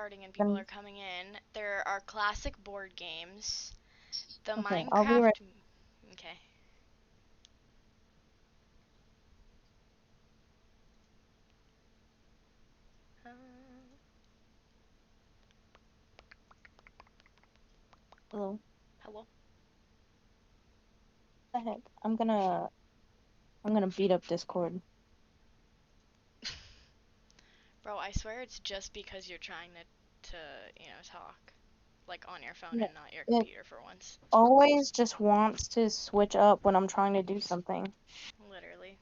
starting and people Then are coming in. There are classic board games. The okay, I'll be right. Minecraft. Okay. Uh, Hello. hello. What the heck? I'm gonna beat up Discord. Bro, I swear it's just because you're trying to talk. Like on your phone No, and not your it computer for once. always just wants to switch up when I'm trying to do something. Literally.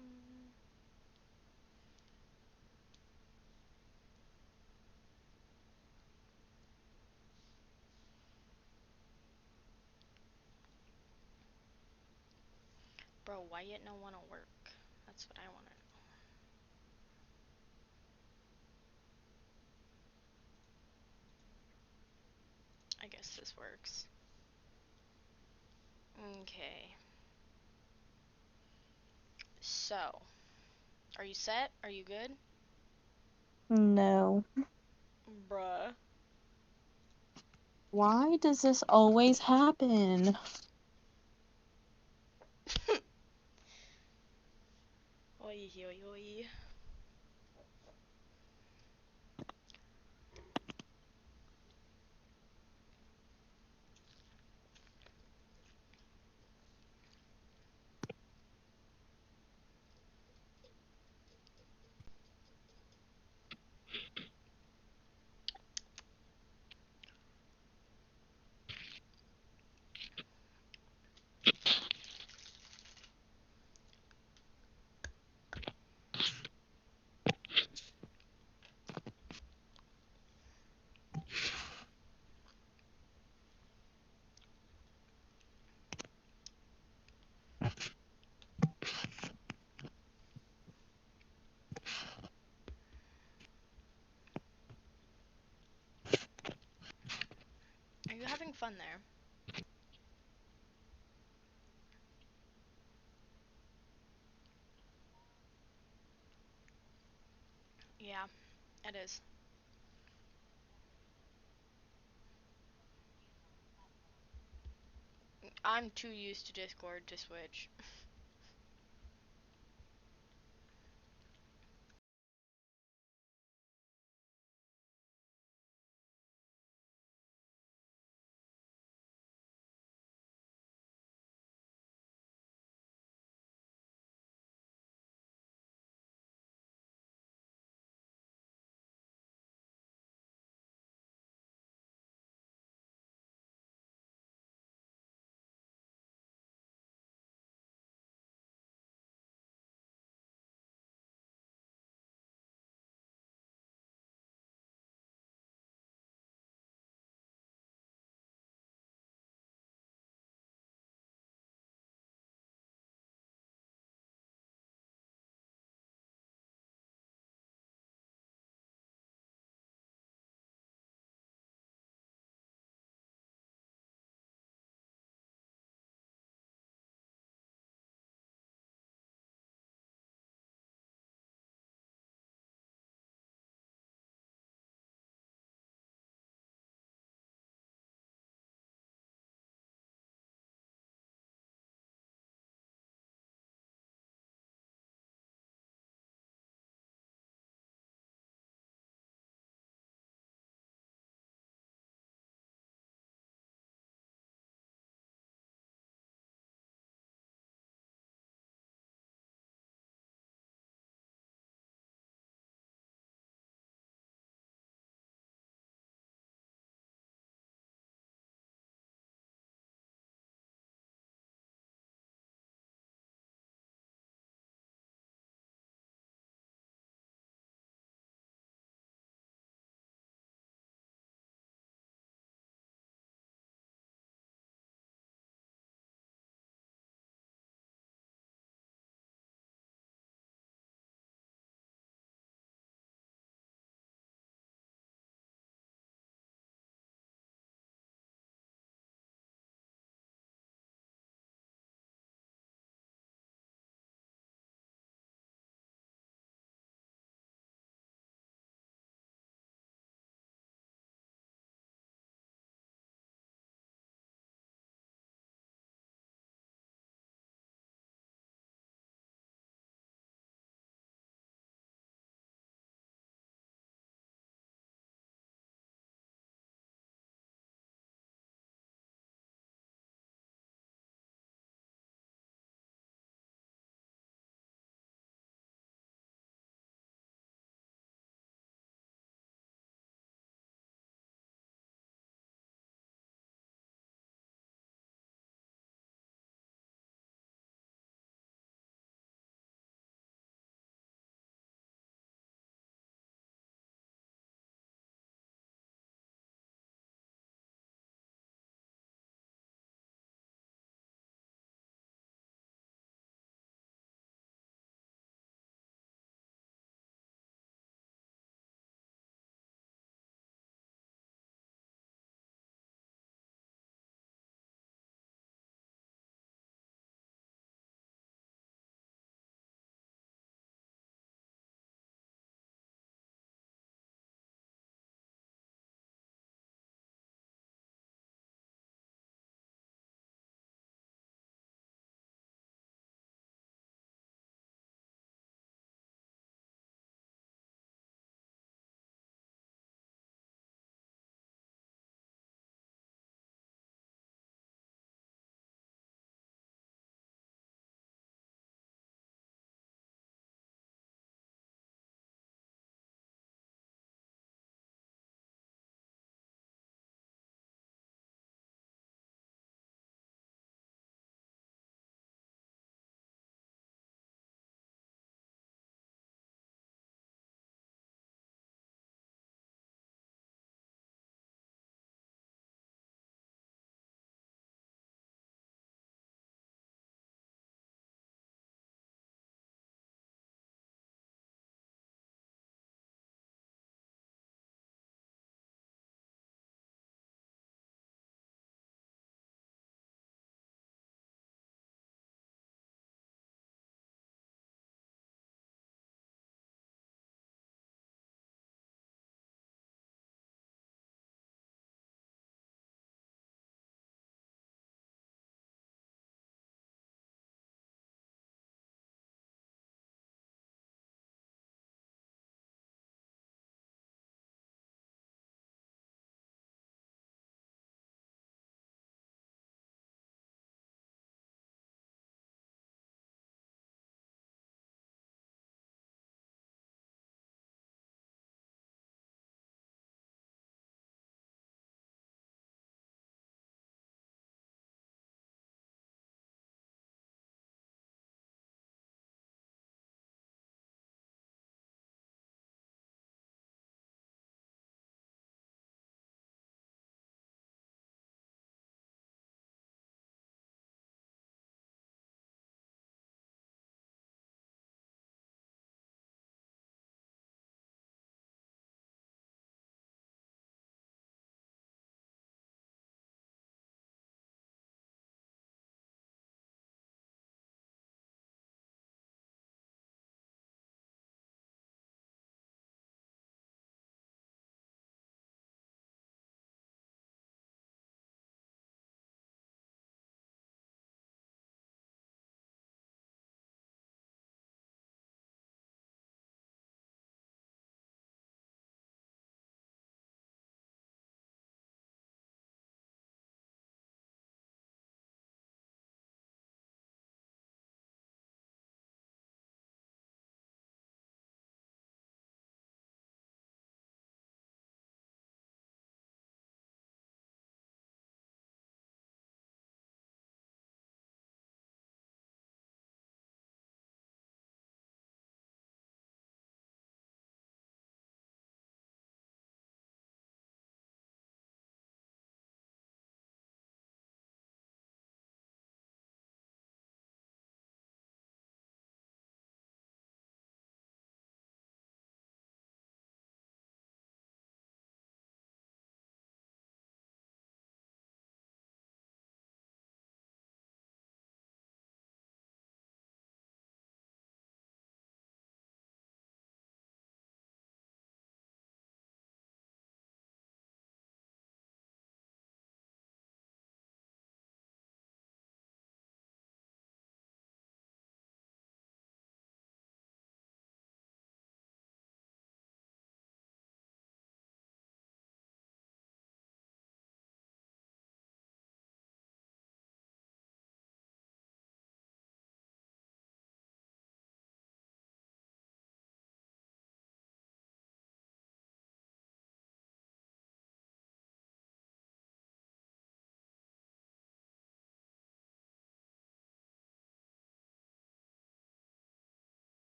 Mm. Bro, why it no wanna work? That's what I wanna know. I guess this works. Okay. So, are you set? Are you good? No. Bruh. Why does this always happen? Oi, oi, oi. Are you having fun there? Yeah, it is. I'm too used to Discord to switch.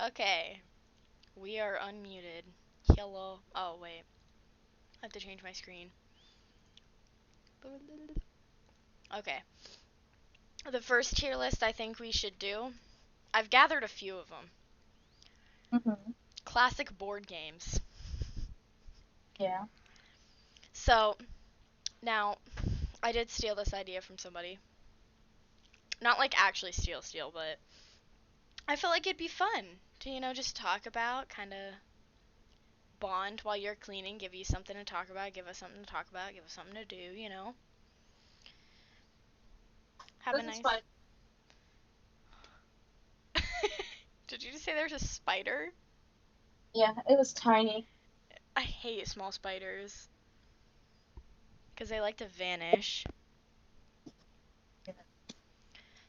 Okay, we are unmuted. Hello. Oh, wait. I have to change my screen. Okay. The first tier list I think we should do. I've gathered a few of them. Hmm. Classic board games. Yeah. So, now, I did steal this idea from somebody. Not like actually steal, but I feel like it'd be fun to, just talk about, kind of bond while you're cleaning, give you something to talk about, give us something to talk about, give us something to do. Have a This is nice. fun. Did you just say there's a spider? Yeah, it was tiny. I hate small spiders because they like to vanish.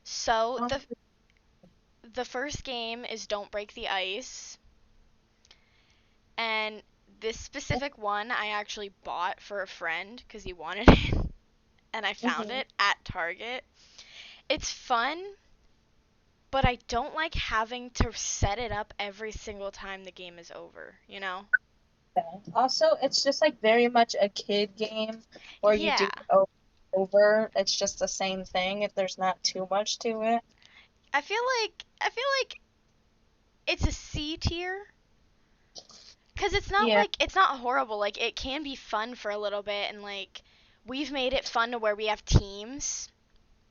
So Oh, the first game is Don't Break the Ice, and this specific one I actually bought for a friend because he wanted it, and I found mm-hmm. it at Target. It's fun, but I don't like having to set it up every single time the game is over? Okay. Also, it's just like very much a kid game where you do Yeah. it over. It's just the same thing if there's not too much to it. I feel like it's a C tier cuz Yeah, it's not horrible. Like it can be fun for a little bit and like we've made it fun to where we have teams.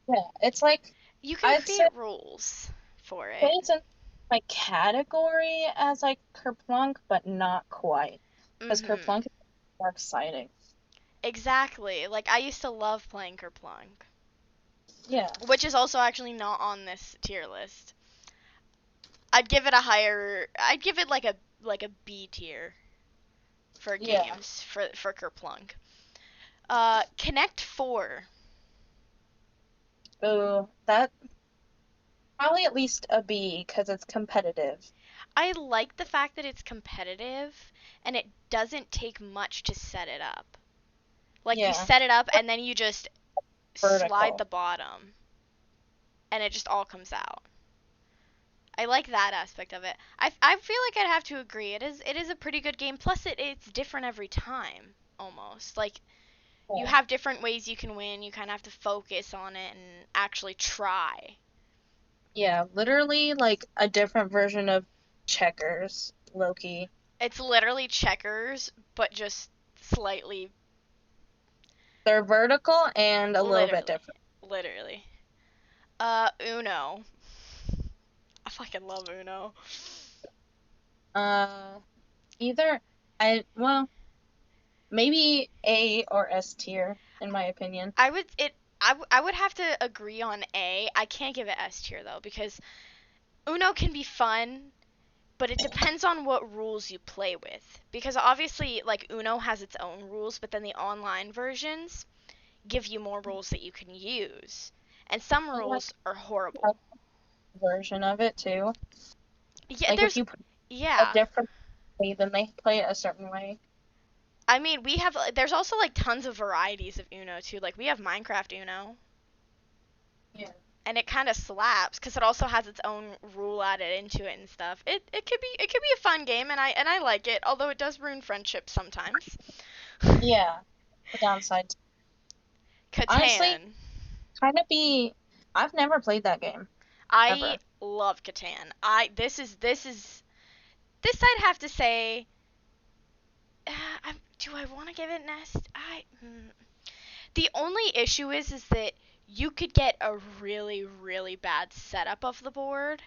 yeah. It's like You can I'd say create rules for it. it's in my category as like Kerplunk, but not quite. Because Mhm. Kerplunk is more exciting. Exactly. Like I used to love playing Kerplunk, Yeah, which is also actually not on this tier list. I'd give it like a B tier for yeah. games for Kerplunk. Connect 4. Ooh, that probably at least a B because it's competitive. I like the fact that it's competitive and it doesn't take much to set it up. Like you Yeah, set it up and then you just slide vertical. the bottom and it just all comes out. I like that aspect of it. I feel like I'd have to agree. It is a pretty good game. Plus it's different every time almost. Like you Yeah, have different ways you can win. You kind of have to focus on it and actually try. yeah, literally like a different version of checkers, Loki. It's literally checkers but just slightly They're vertical and a little bit literally different. literally. Uno. I fucking love Uno. Uh, either well, maybe A or S tier in my opinion. I would it I would have to agree on A. I can't give it S tier though because Uno can be fun, but it depends on what rules you play with. Because obviously like Uno has its own rules, but then the online versions give you more rules that you can use. And some I like rules are that horrible. version of it too. Yeah, Like if there's you play a yeah. different way, then they play it a certain way. I mean, there's also like tons of varieties of Uno too. Like we have Minecraft Uno, Yeah. and it kind of slaps because it also has its own rule added into it and stuff. It could be a fun game, and I like it. Although it does ruin friendships sometimes. Yeah. The downside. Honestly, Catan. kind of be. I've never played that game I ever. love Catan. This I'd have to say. Do I want to give it Nest? The only issue is that you could get a really really bad setup of the board,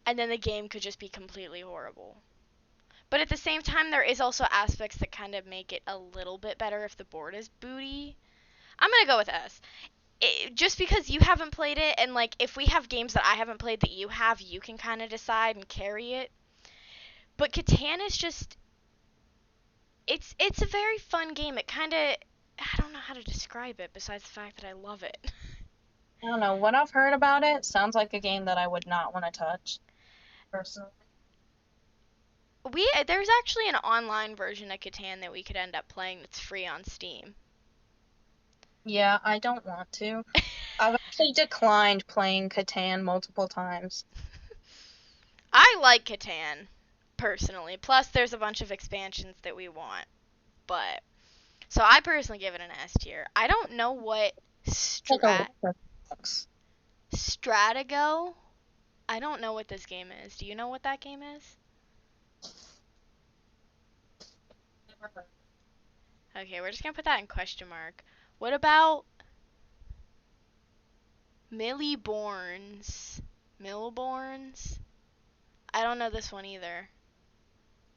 and then the game could just be completely horrible. But at the same time, there is also aspects that kind of make it a little bit better if the board is booty. I'm gonna go with S. Just because you haven't played it, and like if we have games that I haven't played that you have, you can kind of decide and carry it. But Catan is just it's a very fun game. It kind of I don't know how to describe it besides the fact that I love it. I don't know. What I've heard about it sounds like a game that I would not want to touch personally. There's actually an online version of Catan that we could end up playing that's free on Steam. Yeah, I don't want to. I've actually declined playing Catan multiple times. I like Catan, personally. Plus, there's a bunch of expansions that we want. But, so I personally give it an S tier. I don't know what Like a Roblox. Stratago. I don't know what this game is. Do you know what that game is? Okay, we're just gonna put that in question mark. What about Milliborns? Millborns? I don't know this one either.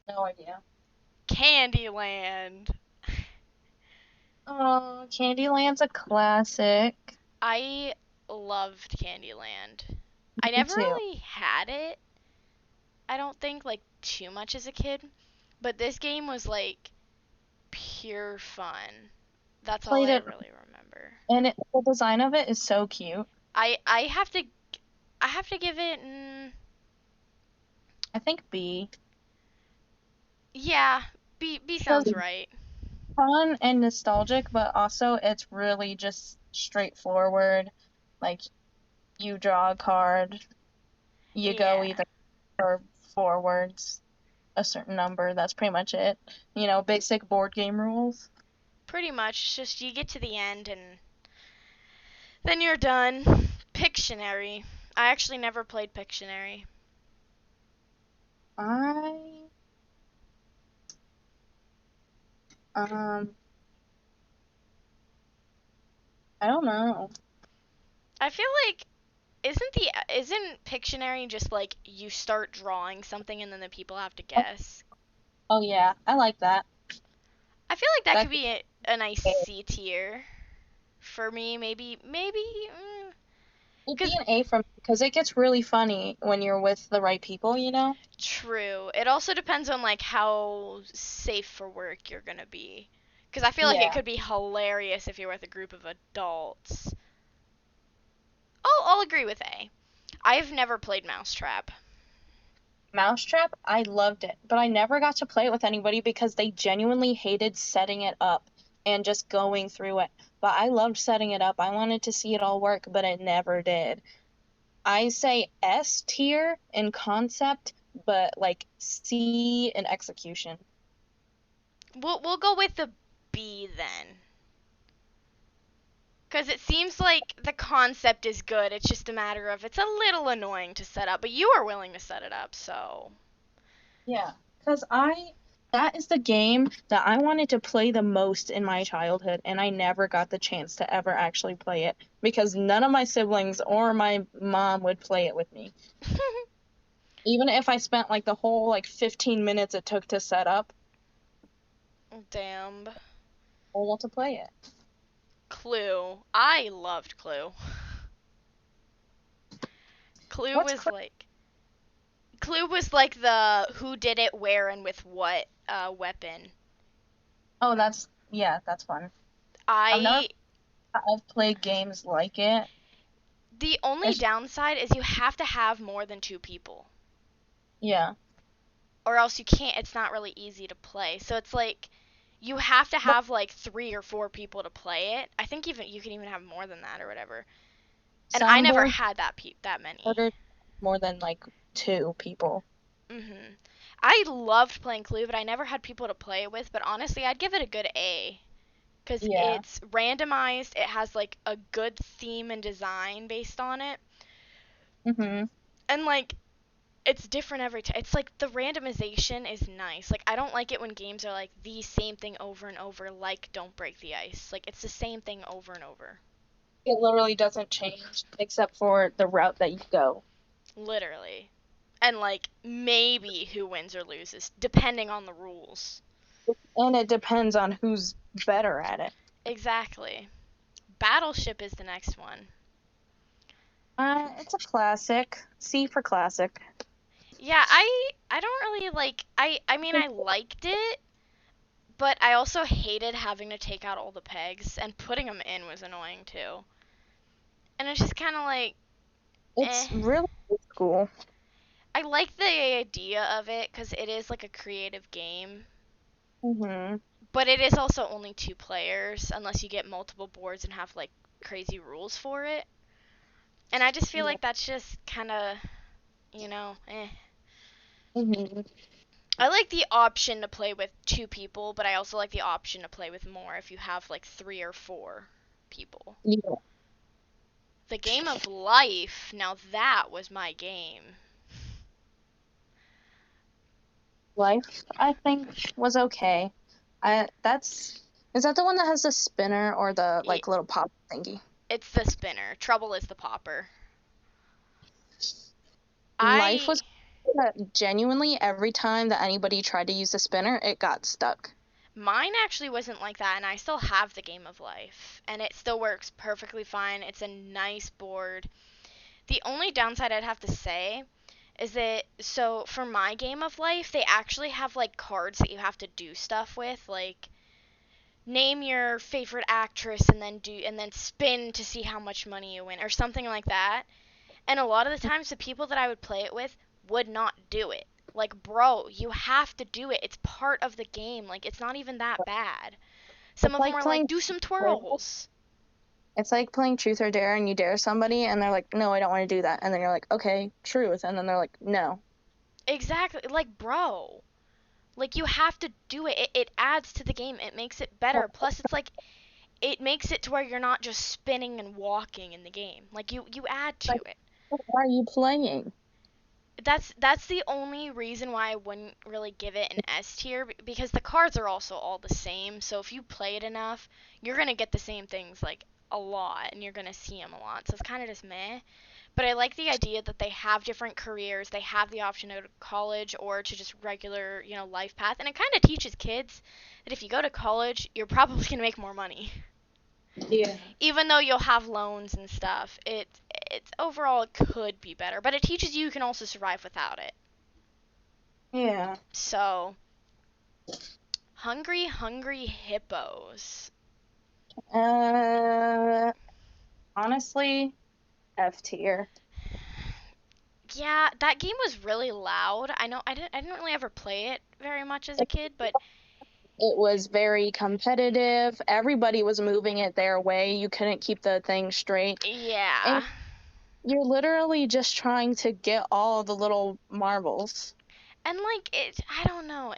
No idea. Candyland. Oh, Candyland's a classic. I loved Candyland. I Me never too. really had it, I don't think, like, too much as a kid. But this game was, like, pure fun. That's all Played I it, really remember. and the design of it is so cute. I have to give it I think B. yeah, B Because sounds right. fun and nostalgic, but also it's really just straightforward. Like you draw a card, you go Yeah. either or forwards a certain number. That's pretty much it. Basic board game rules. Pretty much it's just you get to the end and then you're done. Pictionary. I actually never played Pictionary. I um I don't know. I feel like isn't Pictionary just like you start drawing something and then the people have to Oh, guess? oh yeah, I like that. I feel like that That could be a nice C tier for me. Maybe. would be Cause an A from because it gets really funny when you're with the right people. true. It also depends on like how safe for work you're gonna be. Cause I feel like it Yeah. could be hilarious if you're with a group of adults. Oh, I'll agree with A. I've never played Mousetrap. Mousetrap, I loved it, but I never got to play it with anybody because they genuinely hated setting it up and just going through it. But I loved setting it up. I wanted to see it all work, but it never did. I say S tier in concept, but like C in execution. We'll go with the B then. Because it seems like the concept is good. It's just a matter of it's a little annoying to set up, but you are willing to set it up, so. Yeah, because that is the game that I wanted to play the most in my childhood, and I never got the chance to ever actually play it because none of my siblings or my mom would play it with me. Even if I spent like the whole like 15 minutes it took to set up, Damn. I want to play it. Clue. I loved Clue. Clue What's was like. Clue was like the who did it, where, and with what weapon. Oh, yeah, that's fun. I've never I. I've played games like it. The only It's downside is you have to have more than two people. yeah. Or else you can't, it's not really easy to play. So it's like you have to But have like 3 or 4 people to play it. I think even you can even have more than that or whatever. And I never soundboard had that many. ordered more than like two people. I loved playing Clue, but I never had people to play it with. But honestly, I'd give it a good A because Yeah. it's randomized. It has like a good theme and design based on it, Mhm. and like it's different every time. It's like the randomization is nice. Like I don't like it when games are like the same thing over and over, like Don't Break the Ice. Like it's the same thing over and over, It literally doesn't change except for the route that you go. literally. And like maybe who wins or loses depending on the rules. And it depends on who's better at it. Exactly. Battleship is the next one. It's a classic. C for classic. Yeah, I don't really like I mean I liked it, but I also hated having to take out all the pegs and putting them in was annoying too. And it's just kind of like eh. It's really old school. I like the idea of it cuz it is like a creative game, Mhm. but it is also only 2 players unless you get multiple boards and have like crazy rules for it. And I just feel Yeah. like that's just kind of, eh. Hmm. I like the option to play with two people, but I also like the option to play with more if you have like three or four people. Yeah. The game of life, now that was my game. Life, I think, was okay. I that's is that the one that has the spinner or the Y- like little pop thingy? It's the spinner. Trouble is the popper. Life I was genuinely every time that anybody tried to use the spinner, it got stuck. Mine actually wasn't like that, and I still have the game of life, and it still works perfectly fine. It's a nice board. The only downside I'd have to say is that so for my game of life, they actually have like cards that you have to do stuff with, like name your favorite actress and then spin to see how much money you win or something like that. And a lot of the times the people that I would play it with would not do it. Like, bro, you have to do it. It's part of the game. Like, it's not even that bad. Some It's of them like are like, playing do some Dare. twirls. It's like playing truth or dare and you dare somebody and they're like, "No, I don't want to do that." And then you're like, "Okay, truth." And then they're like, "No." Exactly. Like, bro. Like, you have to do it. It adds to the game. It makes it better. Plus, it's like, it makes it to where you're not just spinning and walking in the game. Like, you add to Like, it. what are you playing? That's the only reason why I wouldn't really give it an S tier because the cards are also all the same. So if you play it enough, you're gonna get the same things like a lot, and you're gonna see them a lot. So it's kind of just meh. But I like the idea that they have different careers. They have the option to go to college or to just regular, life path, and it kind of teaches kids that if you go to college, you're probably gonna make more money. Yeah. Even though you'll have loans and stuff, it's overall it could be better, but it teaches you can also survive without it. Yeah. So, Hungry Hungry Hippos. Uh, honestly, F tier. Yeah, that game was really loud. I know I didn't really ever play it very much as a kid, but It was very competitive. Everybody was moving it their way. You couldn't keep the thing straight. And yeah. you're literally just trying to get all the little marbles. And like I don't know,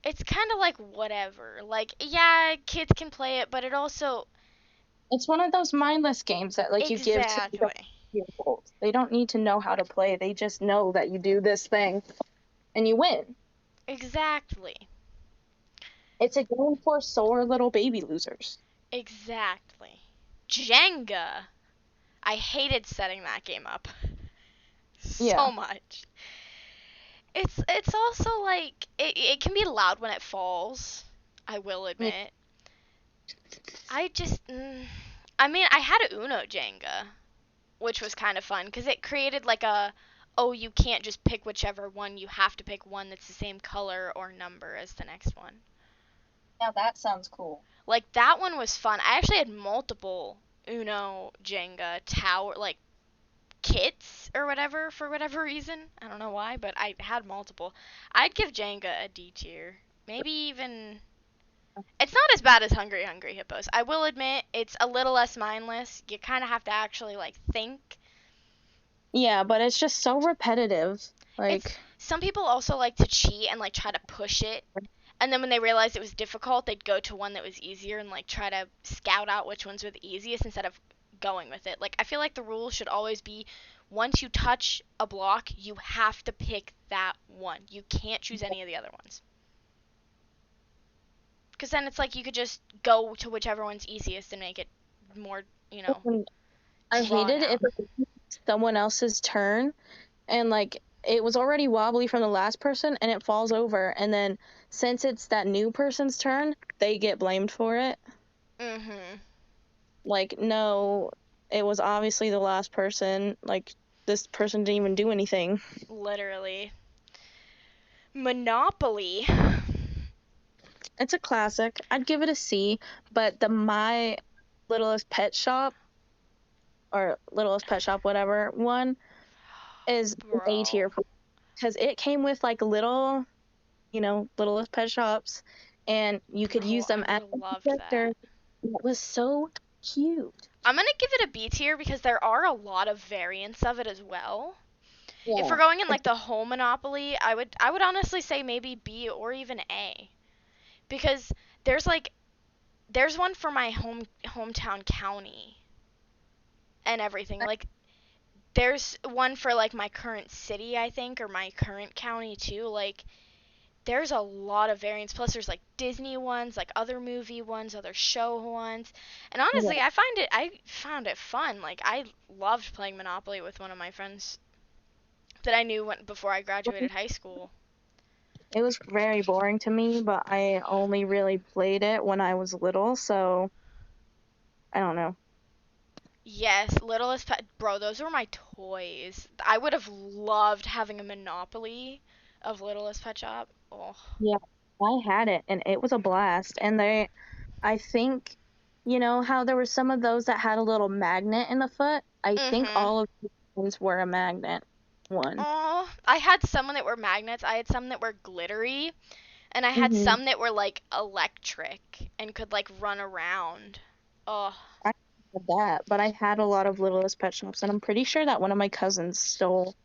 it's kind of like whatever. Like yeah, kids can play it, but it also It's one of those mindless games that like you give to exactly. years old. They don't need to know how to play. They just know that you do this thing and you win. Exactly. It's a game for sore little baby losers. Exactly. Jenga. I hated setting that game up so Yeah. much. It's also like it can be loud when it falls. I will Yeah. admit. I just I mean, I had a Uno Jenga, which was kind of fun because it created like a oh, you can't just pick whichever one, you have to pick one that's the same color or number as the next one. Now that sounds cool. Like that one was fun. I actually had multiple Uno Jenga tower like kits or whatever for whatever reason. I don't know why, but I had multiple. I'd give Jenga a D tier. Maybe even it's not as bad as Hungry Hungry Hippos. I will admit it's a little less mindless. You kind of have to actually like think. Yeah, but it's just so repetitive. It's Like, some people also like to cheat and like try to push it. And then when they realized it was difficult, they'd go to one that was easier and like try to scout out which ones were the easiest instead of going with it. Like I feel like the rule should always be once you touch a block, you have to pick that one. You can't choose any of the other ones. Because then it's like you could just go to whichever one's easiest and make it more, I drawn hated if out. it was someone else's turn and like it was already wobbly from the last person and it falls over and then since it's that new person's turn, they get blamed for it. Mhm. Like, no, it was obviously the last person. Like, this person didn't even do anything. Literally. Monopoly. It's a classic. I'd give it a C, but the My Littlest Pet Shop or Littlest Pet Shop, whatever one is an A Bro. tier because it came with like little, Littlest Pet Shops, and you could Bro, use I them would as have loved characters. that. It was so cute. I'm gonna give it a B tier because there are a lot of variants of it as well. If we're Yeah. going in It, like the whole Monopoly, I would honestly say maybe B or even A, because there's like there's one for my hometown county and everything. Like there's one for like my current city, I think, or my current county too. Like there's a lot of variants. Plus there's like Disney ones, like other movie ones, other show ones. And honestly, yeah. I found it fun. Like I loved playing Monopoly with one of my friends that I knew before I graduated high school. It was very boring to me, but I only really played it when I was little, so I don't know. Yes, Littlest Pet, bro, those were my toys. I would have loved having a Monopoly of Littlest Pet Shop. Oh. Yeah, I had it and it was a blast. And I think, how there were some of those that had a little magnet in the foot? I think Mhm. all of these ones were a magnet one. Oh, I had some that were magnets. I had some that were glittery, and I had Mm-hmm. some that were like electric and could like run around. Oh. I had that, but I had a lot of Littlest Pet Shops, and I'm pretty sure that one of my cousins stole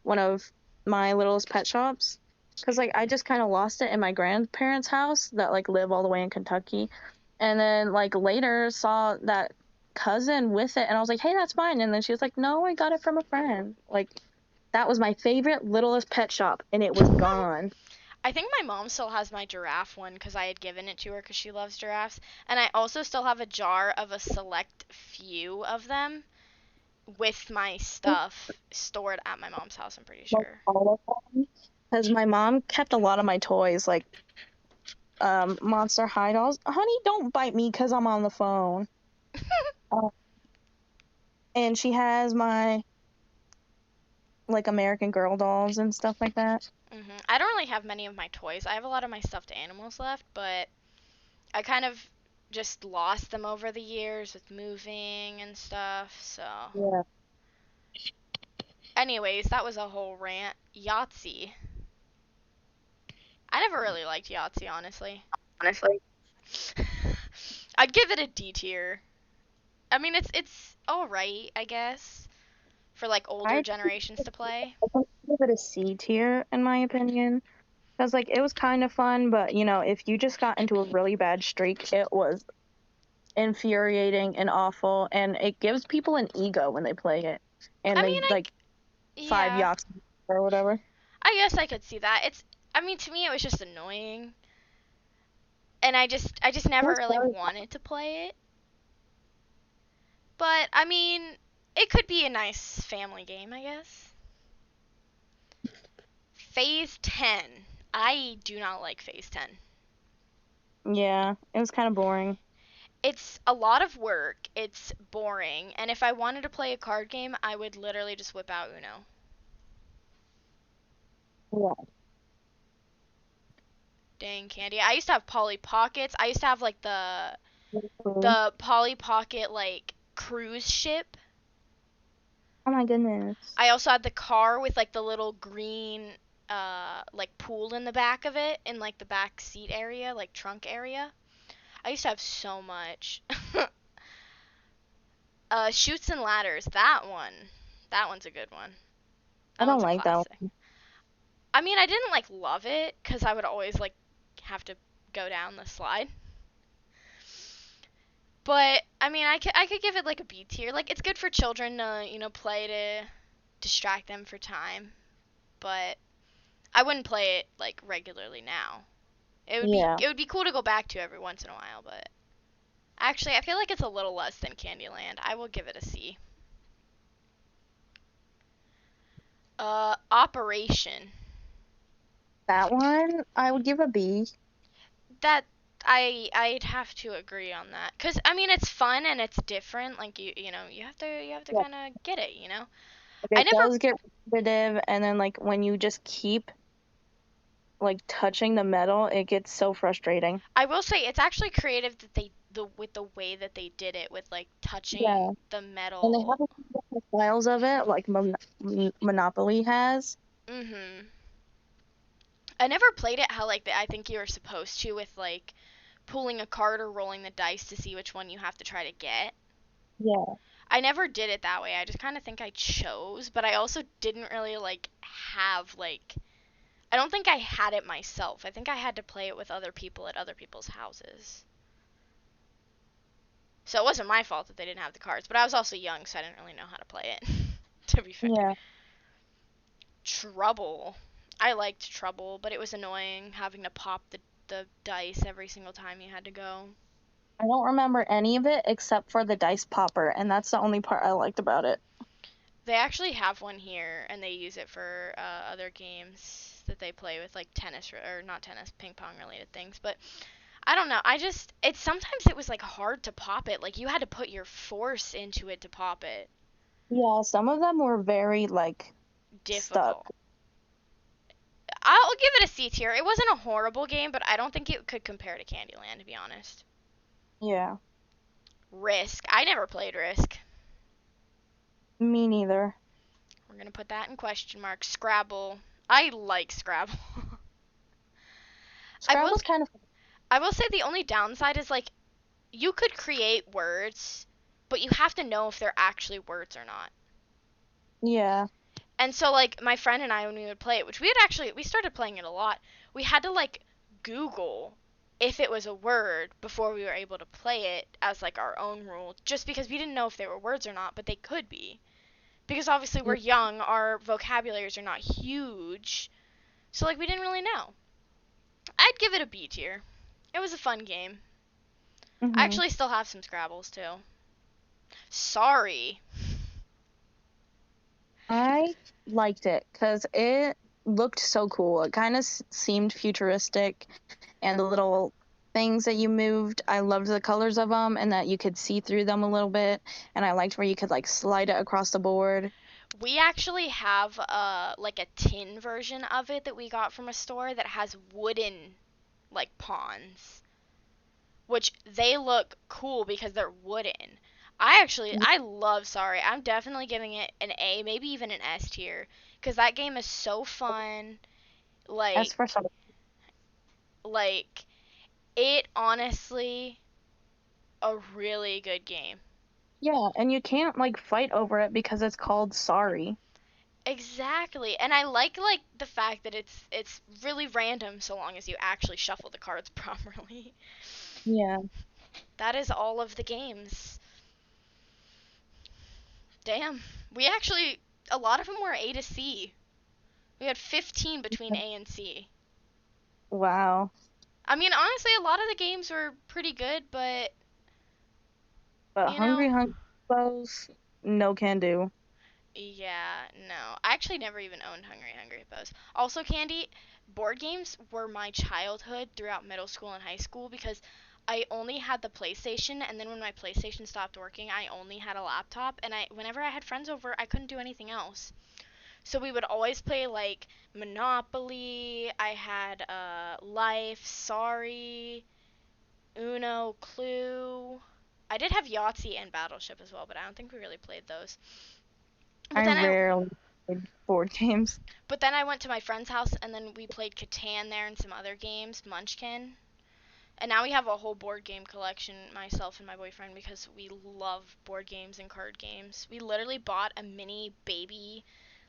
one of my Littlest Pet Shops. Because, like, I just kind of lost it in my grandparents' house that, like, live all the way in Kentucky. And then, like, later saw that cousin with it, and I was like, hey, that's mine. And then she was like, no, I got it from a friend. Like, that was my favorite Littlest Pet Shop, and it was gone. I think my mom still has my giraffe one because I had given it to her because she loves giraffes. And I also still have a jar of a select few of them with my stuff stored at my mom's house, I'm pretty Like, sure. all of them. Because my mom kept a lot of my toys, like Monster High dolls. Honey, don't bite me because I'm on the phone. Uh, and she has my like American Girl dolls and stuff like that. I don't really have many of my toys. I have a lot of my stuffed animals left, but I kind of just lost them over the years with moving and stuff. So, Yeah. anyways, that was a whole rant. Yahtzee. I never really liked Yahtzee, honestly. Honestly. I'd give it a D tier. I mean, it's all right, I guess, for like older I generations to play. think give it a C tier in my opinion. Because like it was kind of fun, but if you just got into a really bad streak, it was infuriating and awful, and it gives people an ego when they play it, I and they mean, like five yeah, yachts or whatever. I guess I could see that. I mean, to me, it was just annoying, and I just It never was really very wanted to play it. But I mean, it could be a nice family game, I guess. Phase 10. I do not like Phase 10. Yeah, it was kind of boring. It's a lot of work, it's boring, and if I wanted to play a card game, I would literally just whip out Uno. Yeah. Dang candy. I used to have Polly Pockets. I used to have like the Cool. the Polly Pocket like cruise ship. Oh my goodness. I also had the car with like the little green like pool in the back of it in like the back seat area, like trunk area. I used to have so much. Shoots and Ladders, that one. That one's a good one. I That don't one's a like that classic. I mean, I didn't like love it cuz I would always like have to go down the slide. But I mean, I could give it like a B tier. Like it's good for children to, play to distract them for time, but I wouldn't play it like regularly now. It would be Yeah. it would be cool to go back to every once in a while, but actually I feel like it's a little less than Candyland. I will give it a C. Operation. That one I would give a B. That I'd have to agree on that. Cuz I mean it's fun and it's different. Like you have to Yeah. kind of get it. Like, I it never does get repetitive, and then like when you just keep like touching the metal, it gets so frustrating. I will say it's actually creative that with the way that they did it with like Yeah. touching the And they metal. have a few different styles of it, like Monopoly has. Mhm. I never played it how like I think you were supposed to with like pulling a card or rolling the dice to see which one you have to try to get. Yeah. I never did it that way. I just kind of think I chose, but I also didn't really like have like I don't think I had it myself. I think I had to play it with other people at other people's houses. So it wasn't my fault that they didn't have the cards, but I was also young, so I didn't really know how to play it. To be fair. Yeah. Trouble. I liked Trouble, but it was annoying having to pop the dice every single time you had to go. I don't remember any of it except for the dice popper, and that's the only part I liked about it. They actually have one here, and they use it for other games that they play with, like tennis or not tennis, ping pong related things. But I don't know. It's sometimes it was like hard to pop it. Like you had to put your force into it to pop it. Yeah, some of them were very like stuck. Difficult. I'll give it a C tier. It wasn't a horrible game, but I don't think it could compare to Candyland, to be honest. Yeah, Risk. I never played Risk. me neither. We're gonna put that in question mark. Scrabble. I like Scrabble. I will Scrabble's kind of I will say the only downside is like you could create words, but you have to know if they're actually words or not. yeah. And so like my friend and I when we would play it, which we started playing it a lot, we had to like Google if it was a word before we were able to play it as like our own rule, just because we didn't know if they were words or not, but they could be. Because obviously we're young, our vocabularies are not huge, so like we didn't really know. I'd give it a B tier. It was a fun game. I Hmm. actually still have some Scrabbles too. Sorry. I liked it because it looked so cool. It kind of seemed futuristic, and the little things that you moved, I loved the colors of them and that you could see through them a little bit. And I liked where you could like slide it across the board. We actually have like a tin version of it that we got from a store that has wooden like pawns, which they look cool because they're wooden. I love Sorry. I'm definitely giving it an A, maybe even an S tier, because that game is so fun. As Like for some, like it honestly a really good game. yeah, and you can't like fight over it because it's called Sorry. Exactly. And I like the fact that it's really random so long as you actually shuffle the cards properly. Yeah. That is all of the games. Damn. We actually a lot of them were A to C. We had 15 between A and C. Wow. I mean, honestly, a lot of the games were pretty good, but But you know, Hungry Hippos, no can do. yeah, no. I actually never even owned Hungry Hippos. Also, Candy, board games were my childhood throughout middle school and high school because I only had the PlayStation, and then when my PlayStation stopped working, I only had a laptop, and whenever I had friends over, I couldn't do anything else. So we would always play like Monopoly, I had Life, Sorry, Uno, Clue. I did have Yahtzee and Battleship as well, but I don't think we really played those. But I then I rarely played board games. But then I went to my friend's house and then we played Catan there and some other games, Munchkin. And now we have a whole board game collection, myself and my boyfriend, because we love board games and card games. We literally bought a mini baby,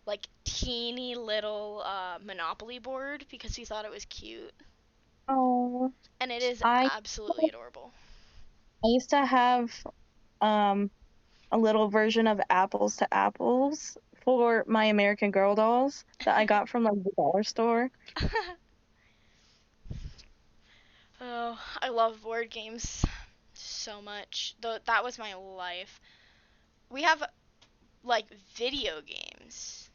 like teeny little Monopoly board because we thought it was cute. Oh, And it is I absolutely adorable. I used to have um a little version of Apples to Apples for my American Girl dolls that I got from like the dollar store. Oh, I love board games so much. That was my life. We have like video games.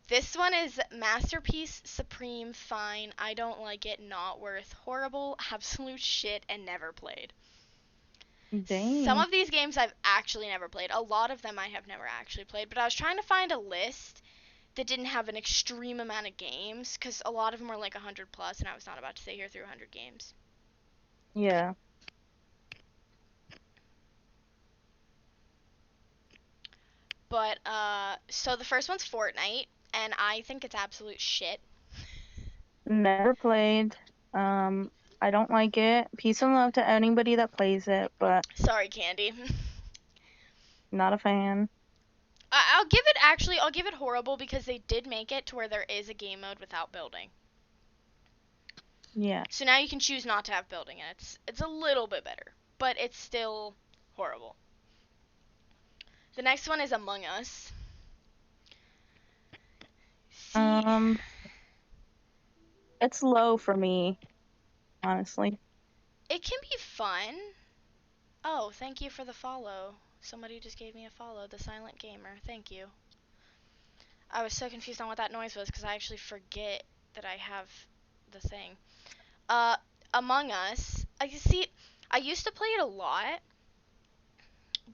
This one is Masterpiece, Supreme, Fine, I Don't Like It, Not Worth, Horrible, Absolute Shit, and Never Played. Some Dang. of these games I've actually never played. A lot of them I have never actually played, but I was trying to find a list that didn't have an extreme amount of games because a lot of them were like 100 plus, and I was not about to sit here through 100 games. Yeah. But, so the first one's Fortnite, and I think it's absolute shit. Never played. Um I don't like it. Peace and love to anybody that plays it, but Sorry, Candy. not a fan. I'll give it actually. I'll give it horrible because they did make it to where there is a game mode without building. Yeah. So now you can choose not to have building, and it's a little bit better, but it's still horrible. The next one is Among Us. See, Um, it's low for me, honestly. it can be fun. Oh, thank you for the follow. Somebody just gave me a follow. The Silent Gamer. Thank you. I was so confused on what that noise was because I actually forget that I have the thing. Uh, Among Us. I see. I used to play it a lot,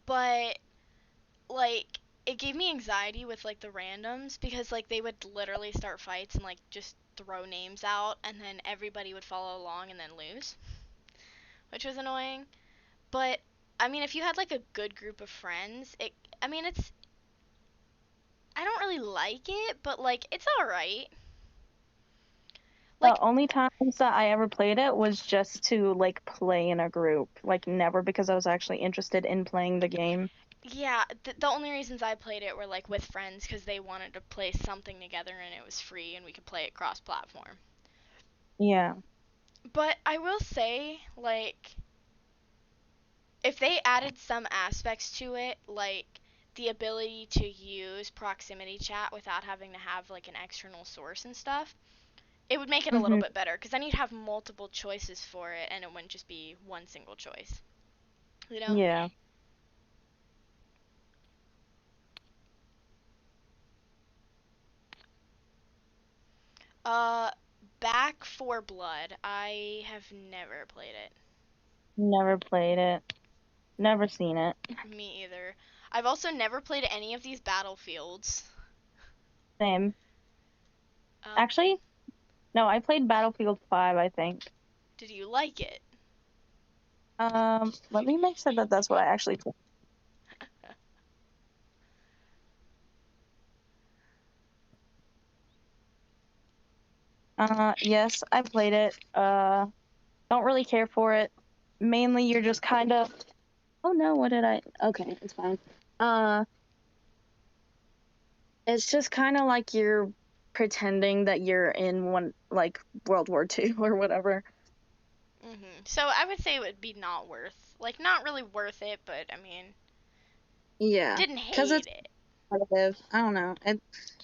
but like it gave me anxiety with like the randoms because like they would literally start fights and like just throw names out and then everybody would follow along and then lose, which was annoying. But I mean, if you had like a good group of friends, I mean, I don't really like it, but like it's all right. The Like only times that I ever played it was just to like play in a group, like never because I was actually interested in playing the game. yeah, the only reasons I played it were like with friends because they wanted to play something together and it was free and we could play it cross-platform. Yeah. But I will say, like, if they added some aspects to it, like the ability to use proximity chat without having to have like an external source and stuff, it would make it a little Hmm. bit better because then you'd have multiple choices for it and it wouldn't just be one single choice. You know? Yeah. Uh, Back for Blood. I have never played it. Never played it. Never seen it. Me either. I've also never played any of these Battlefields. Same. Um, Actually, no, I played Battlefield 5, I think. did you like it? Let me make sure that that's what I actually played. Yes, I played it. Don't really care for it. Mainly, you're just kind of. Oh no, what did I? Okay, it's fine. Uh, it's just kind of like you're pretending that you're in one, like World War II or whatever. So I would say it would be not worth, like, not really worth it, but I mean, Yeah, didn't because hate it's it. competitive. I don't know.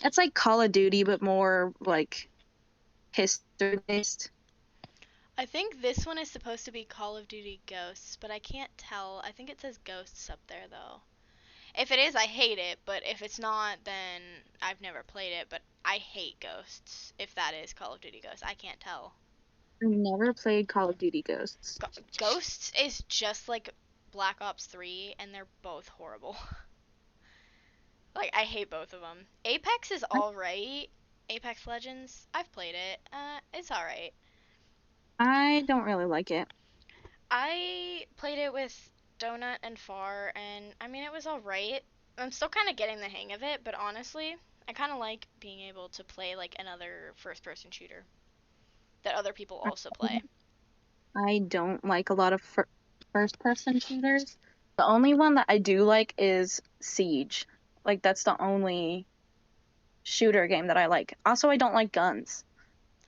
It's like Call of Duty, but more like history based. I think this one is supposed to be Call of Duty Ghosts, but I can't tell. I think it says Ghosts up there, though. If it is, I hate it, but if it's not, then I've never played it, but I hate Ghosts, if that is Call of Duty Ghosts. I can't tell. I never played Call of Duty Ghosts. Ghosts is just like Black Ops 3, and they're both horrible. Like, I hate both of them. Apex is alright. Apex Legends, I've played it. It's alright. I don't really like it. I played it with Donut and Far, and I mean, it was alright. I'm still kind of getting the hang of it, but honestly, I kind of like being able to play like another first person shooter that other people also play. I don't like a lot of first person shooters. The only one that I do like is Siege. Like that's the only shooter game that I like. Also, I don't like guns,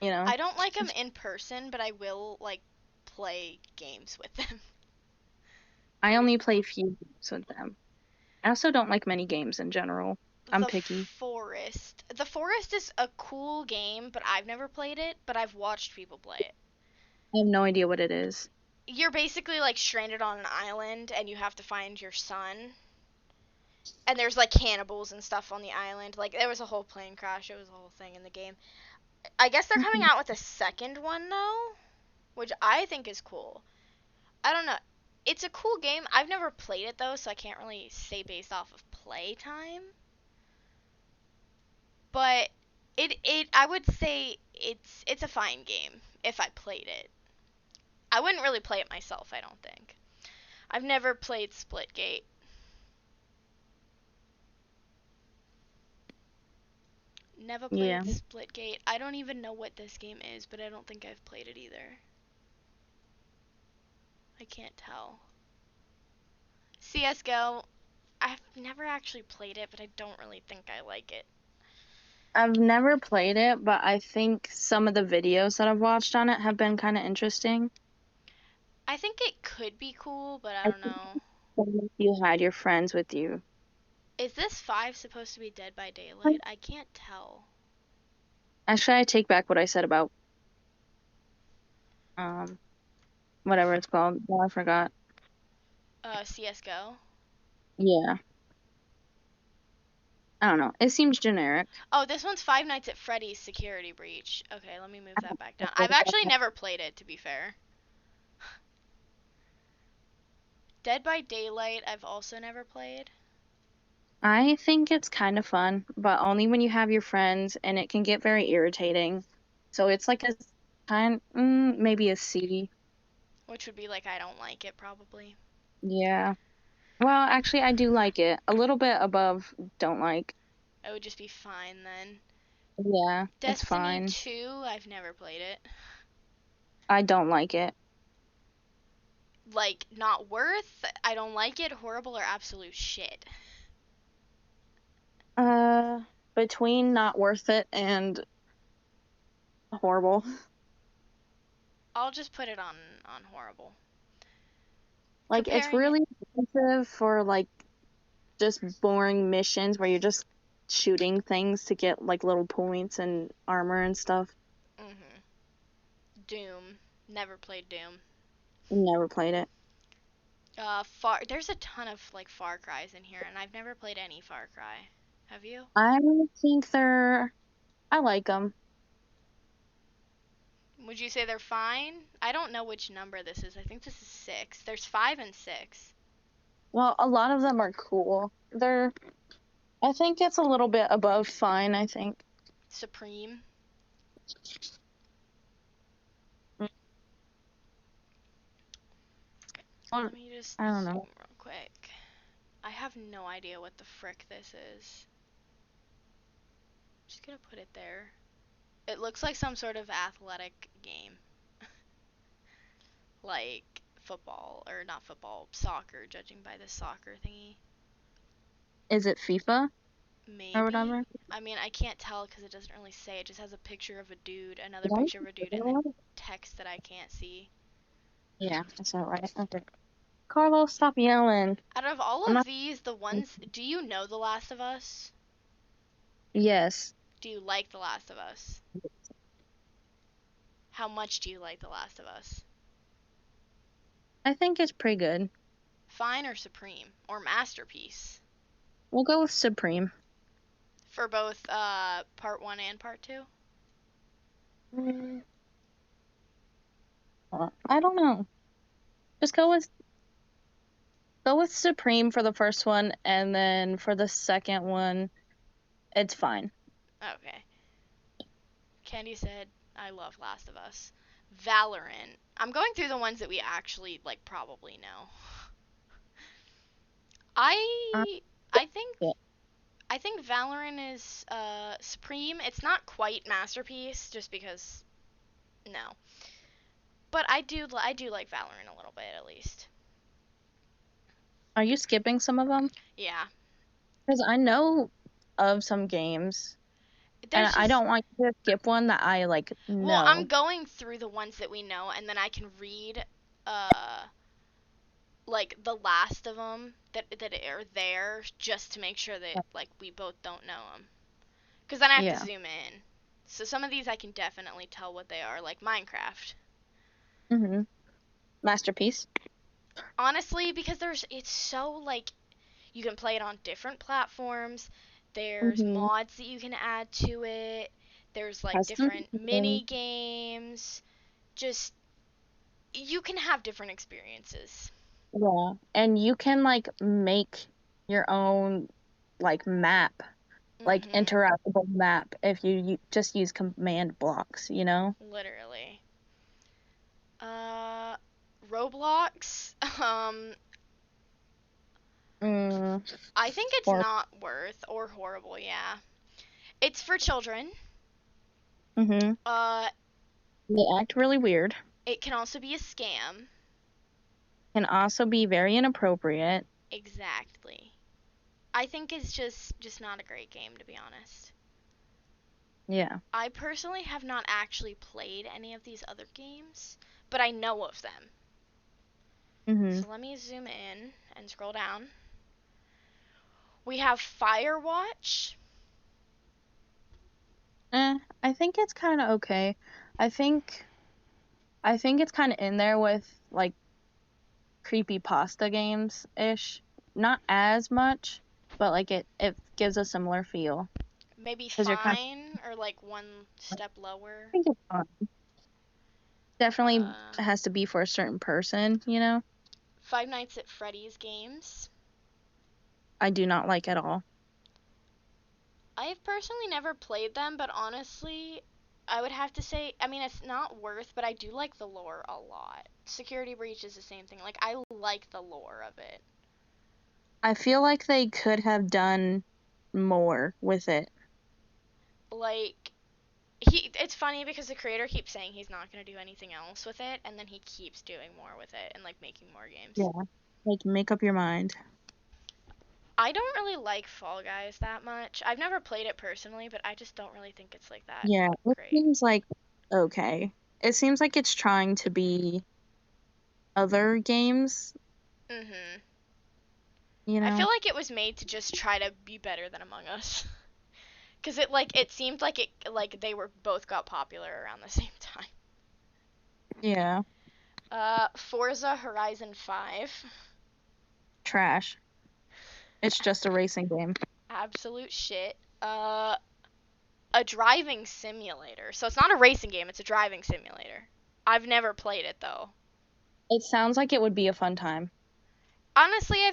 you know. I don't like them in person, but I will like play games with them. I Like only play few games with them. I also don't like many games in general. I'm The picky. Forest. The Forest is a cool game, but I've never played it, but I've watched people play it. I have no idea what it is. You're basically like stranded on an island and you have to find your son. And there's like cannibals and stuff on the island. Like there was a whole plane crash. It was a whole thing in the game. I guess they're coming Mhm. out with a second one though, which I think is cool. I don't know. It's a cool game. I've never played it though, so I can't really say based off of playtime. But it I would say it's a fine game if I played it. I wouldn't really play it myself, I don't think. I've never played Splitgate. Never played Yeah. Splitgate. I don't even know what this game is, but I don't think I've played it either. I can't tell. CS:GO. I've never actually played it, but I don't really think I like it. I've never played it, but I think some of the videos that I've watched on it have been kind of interesting. I think it could be cool, but I I don't think know. if you had your friends with you. Is this 5 supposed to be Dead by Daylight? I can't tell. Actually, I take back what I said about um whatever it's called. Oh, I forgot. CS:GO. Yeah. I don't know. It seems generic. Oh, this one's Five Nights at Freddy's Security Breach. Okay, let me move that back down. I've actually never played it, to be fair. Dead by Daylight, I've also never played. I think it's kind of fun, but only when you have your friends, and it can get very irritating. So it's like a maybe a C. Which would be like, I don't like it, probably. Yeah. Well, actually, I do like it. A little bit above don't like. It would just be fine then. Yeah, it's Destiny fine. 2, I've never played it. I don't like it. Like, not worth, I don't like it, horrible, or absolute shit. Uh, Between not worth it and horrible. I'll just put it on horrible. Like, it's Comparing it. really expensive for like just boring missions where you're just shooting things to get like little points and armor and stuff. Mhm. Doom. Never played Doom. Never played it. There's a ton of like Far Cries in here, and I've never played any Far Cry. Have you? I think I like them. Would you say they're fine? I don't know which number this is. I think this is 6. There's 5 and 6. Well, a lot of them are cool. I think it's a little bit above fine, I think. Supreme. Or, Let me just I don't zoom know. real quick. I have no idea what the frick this is. Just gonna put it there. It looks like some sort of athletic game. Like football, or not football, soccer, judging by the soccer thingy. Is it FIFA or Maybe? whatever? I mean, I can't tell because it doesn't really say. It just has a picture of a dude, another Did I picture of a say dude, and then that? text that I can't see. Yeah, that's not right. Okay. Carlos, stop yelling. Out of all I'm of not. these, the ones. Do you know The Last of Us? Yes, Do you like The Last of Us? How much do you like The Last of Us? I think it's pretty good. Fine or Supreme? Or Masterpiece? We'll go with Supreme. For both part 1 and part 2? Mm, I don't know. Just go with Supreme for the first one, and then for the second one, it's fine. Okay. Candy said, I love Last of Us. Valorant. I'm going through the ones that we actually, like, probably know. I I I think like it. I think Valorant is supreme. It's not quite masterpiece, just because no. But I do like Valorant a little bit at least. Are you skipping some of them? Yeah. Because I know of some games, and There's I just don't want you to skip one that I like well, I'm know. going through the ones that we know, and then I can read uh like the last of them that are there, just to make sure that like we both don't know them. Because then I have to Yeah. zoom in. So some of these I can definitely tell what they are, like Minecraft. Mhm. Masterpiece. Honestly, because it's so like you can play it on different platforms. There's Mhm. mods that you can add to it. There's like Custom. different mini games. Just you can have different experiences. Yeah. And you can like make your own like map, like Mhm. interactable map if you just use command blocks, you know? Literally. Uh Roblox. Mm, I think it's or not worth or horrible, yeah. It's for children. mhm. Uh They act really weird. it can also be a scam. can also be very inappropriate. Exactly. I think it's just not a great game, to be honest. Yeah. I personally have not actually played any of these other games, but I know of them. Mhm. So let me zoom in and scroll down. We have Firewatch. I think it's kind of okay. I think it's kind of in there with like creepy pasta games ish. Not as much, but like it gives a similar feel Maybe because you're kind Fine, or like one of. step I lower. think it's fun. Definitely Uh, has to be for a certain person, you know. Five Nights at Freddy's games. I do not like at all. I've personally never played them, but honestly, I would have to say, I mean, it's not worth, but I do like the lore a lot. Security Breach is the same thing. Like, I like the lore of it. I feel like they could have done more with it. Like, it's funny because the creator keeps saying he's not going to do anything else with it, and then he keeps doing more with it and, like, making more games. Yeah. Like make up your mind. I don't really like Fall Guys that much. I've never played it personally, but I just don't really think it's, like, that Yeah, it great. seems like okay. It seems like it's trying to be other games, Mhm. you I feel know? like it was made to just try to be better than Among Us. Cause it seemed like they were both got popular around the same time. Yeah. Forza Horizon 5. Trash. It's just a racing game. Absolute shit. A driving simulator. So it's not a racing game, it's a driving simulator. I've never played it though. It sounds like it would be a fun time. Honestly, I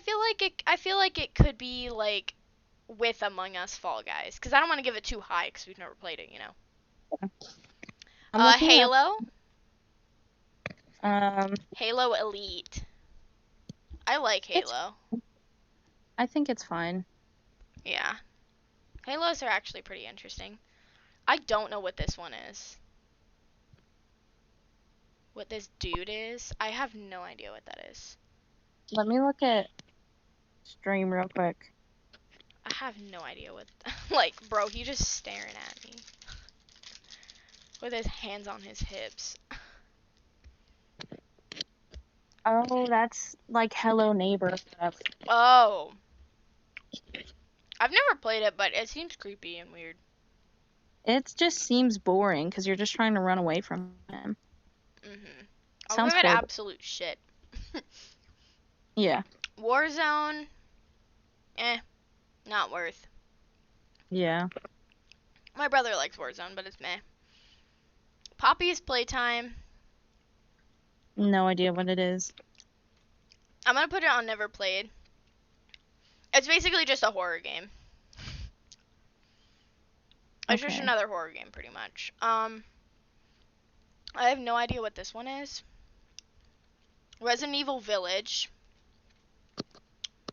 feel like it could be like with Among Us Fall Guys, cuz I don't want to give it too high cuz we've never played it, you know. I'm looking it up. Halo. Um, Halo Elite. I like it's Halo. I think it's fine. Yeah. Halos are actually pretty interesting. I don't know what this one is. What this dude is. I have no idea what that is. Let me look at stream real quick. I have no idea what. Like, bro, he just staring at me with his hands on his hips. Oh, that's like Hello Neighbor. Oh, I've never played it, but it seems creepy and weird. It just seems boring because you're just trying to run away from him. Mhm. I'll Sounds give it horrible. absolute shit. Yeah. Warzone, eh, not worth. Yeah. My brother likes Warzone, but it's meh. Poppy's Playtime. No idea what it is. I'm gonna put it on never played. It's basically just a horror game. It's just Okay. another horror game, pretty much. I have no idea what this one is. Resident Evil Village.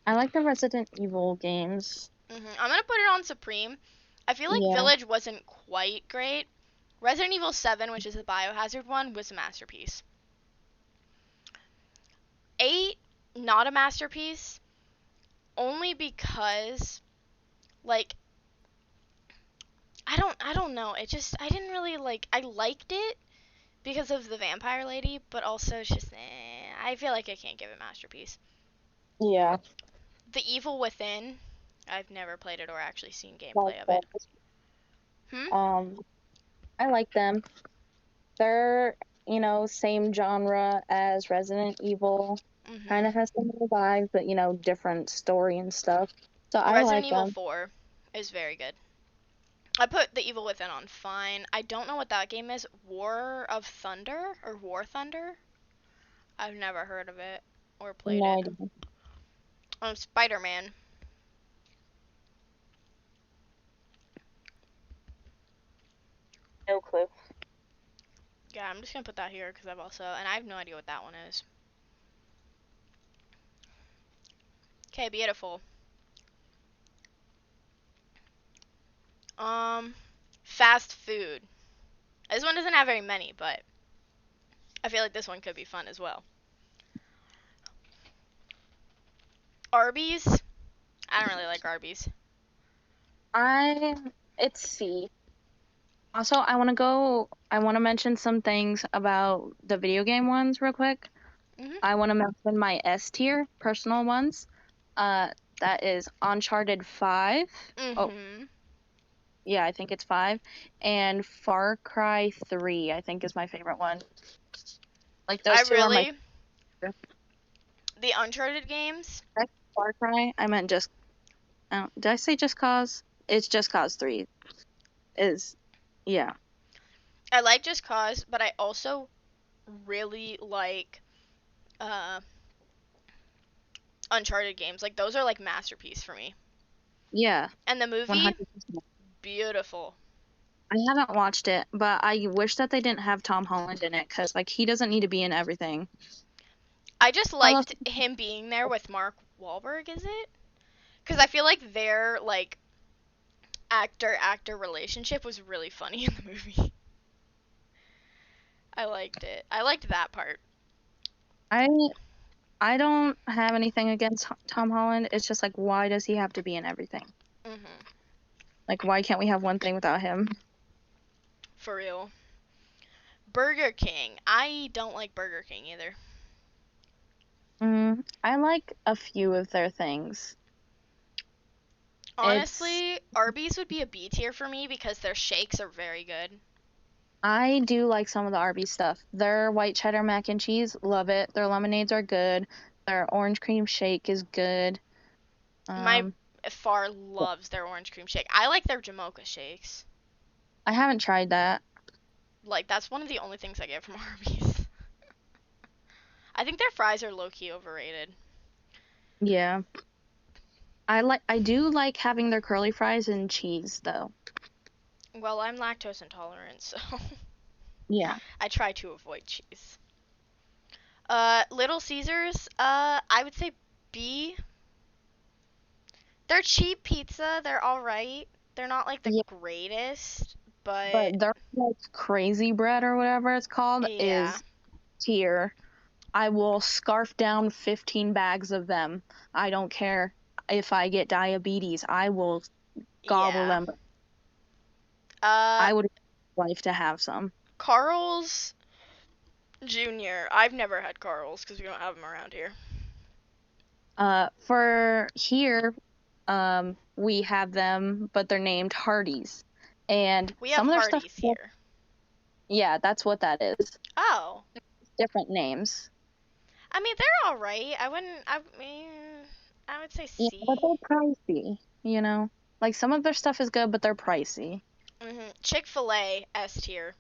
I like the Resident Evil games. I'm gonna put it on Supreme. I feel like Yeah. Village wasn't quite great. Resident Evil 7, which is the Biohazard one, was a masterpiece. 8, not a masterpiece, only because, like, I don't know. It just I didn't really like. I liked it because of the vampire lady, but also it's just I feel like I can't give it masterpiece. Yeah. The Evil Within. I've never played it or actually seen Like gameplay of it. those. Hmm. Um, I like them. They're, same genre as Resident Evil. Kind of Mhm. has similar vibes, but, different story and stuff. So I Resident like Evil them. 4 is very good. I put the Evil Within on fine. I don't know what that game is. War of Thunder or War Thunder? I've never heard of it or played No it. idea. Spider-Man. No clue. Yeah, I'm just gonna put that here because and I have no idea what that one is. Okay, beautiful. Um, fast food. This one doesn't have very many, but I feel like this one could be fun as well. Arby's. I don't really like Arby's. I it's C. Also, I want to mention some things about the video game ones real quick. Mhm. I want to mention my S tier personal ones. Uh, that is Uncharted 5. Oh, Mhm. yeah, I think it's 5. And Far Cry 3, I think is my favorite one. Like I those two are my really favorite. the Uncharted games. Far Cry. I meant just did I say Just Cause? It's Just Cause 3 is yeah. I like Just Cause, but I also really like uh Uncharted games. Like those are like masterpiece for me. Yeah, And the movie, 100%. beautiful. I haven't watched it, but I wish that they didn't have Tom Holland in it because like he doesn't need to be in everything. I just I love liked him being there with Mark Wahlberg, is it? Because I feel like their like actor relationship was really funny in the movie. I liked it. I liked that part. I I don't have anything against Tom Holland. It's just like why does he have to be in everything? Mhm. Like why can't we have one thing without him? For real. Burger King. I don't like Burger King either. I like a few of their things. It's Honestly, Arby's would be a B tier for me because their shakes are very good. I do like some of the Arby's stuff. Their white cheddar mac and cheese, love it. Their lemonades are good. Their orange cream shake is good. My Um, far loves their orange cream shake. I like their Jamocha shakes. I haven't tried that. Like that's one of the only things I get from Arby's. I think their fries are low key overrated. Yeah. I do like having their curly fries and cheese though. Well, I'm lactose intolerant, so Yeah. I try to avoid cheese. Little Caesars, I would say B. They're cheap pizza. They're all right. They're not like the Yeah, greatest, but but their like crazy bread or whatever it's called yeah, is tier. I will scarf down 15 bags of them. I don't care if I get diabetes. I will gobble yeah. them. Uh, I would like to have some. Carl's Jr. I've never had Carl's because we don't have them around here. For here, we have them, but they're named Hardee's. And We have some of their stuff, Hardee's here. yeah, that's what that is. Oh, Different names. I mean they're all right. I wouldn't. I mean, I would say Yeah, but they're C. pricey, you know? Like some of their stuff is good, but they're pricey. Chick-fil-A S tier.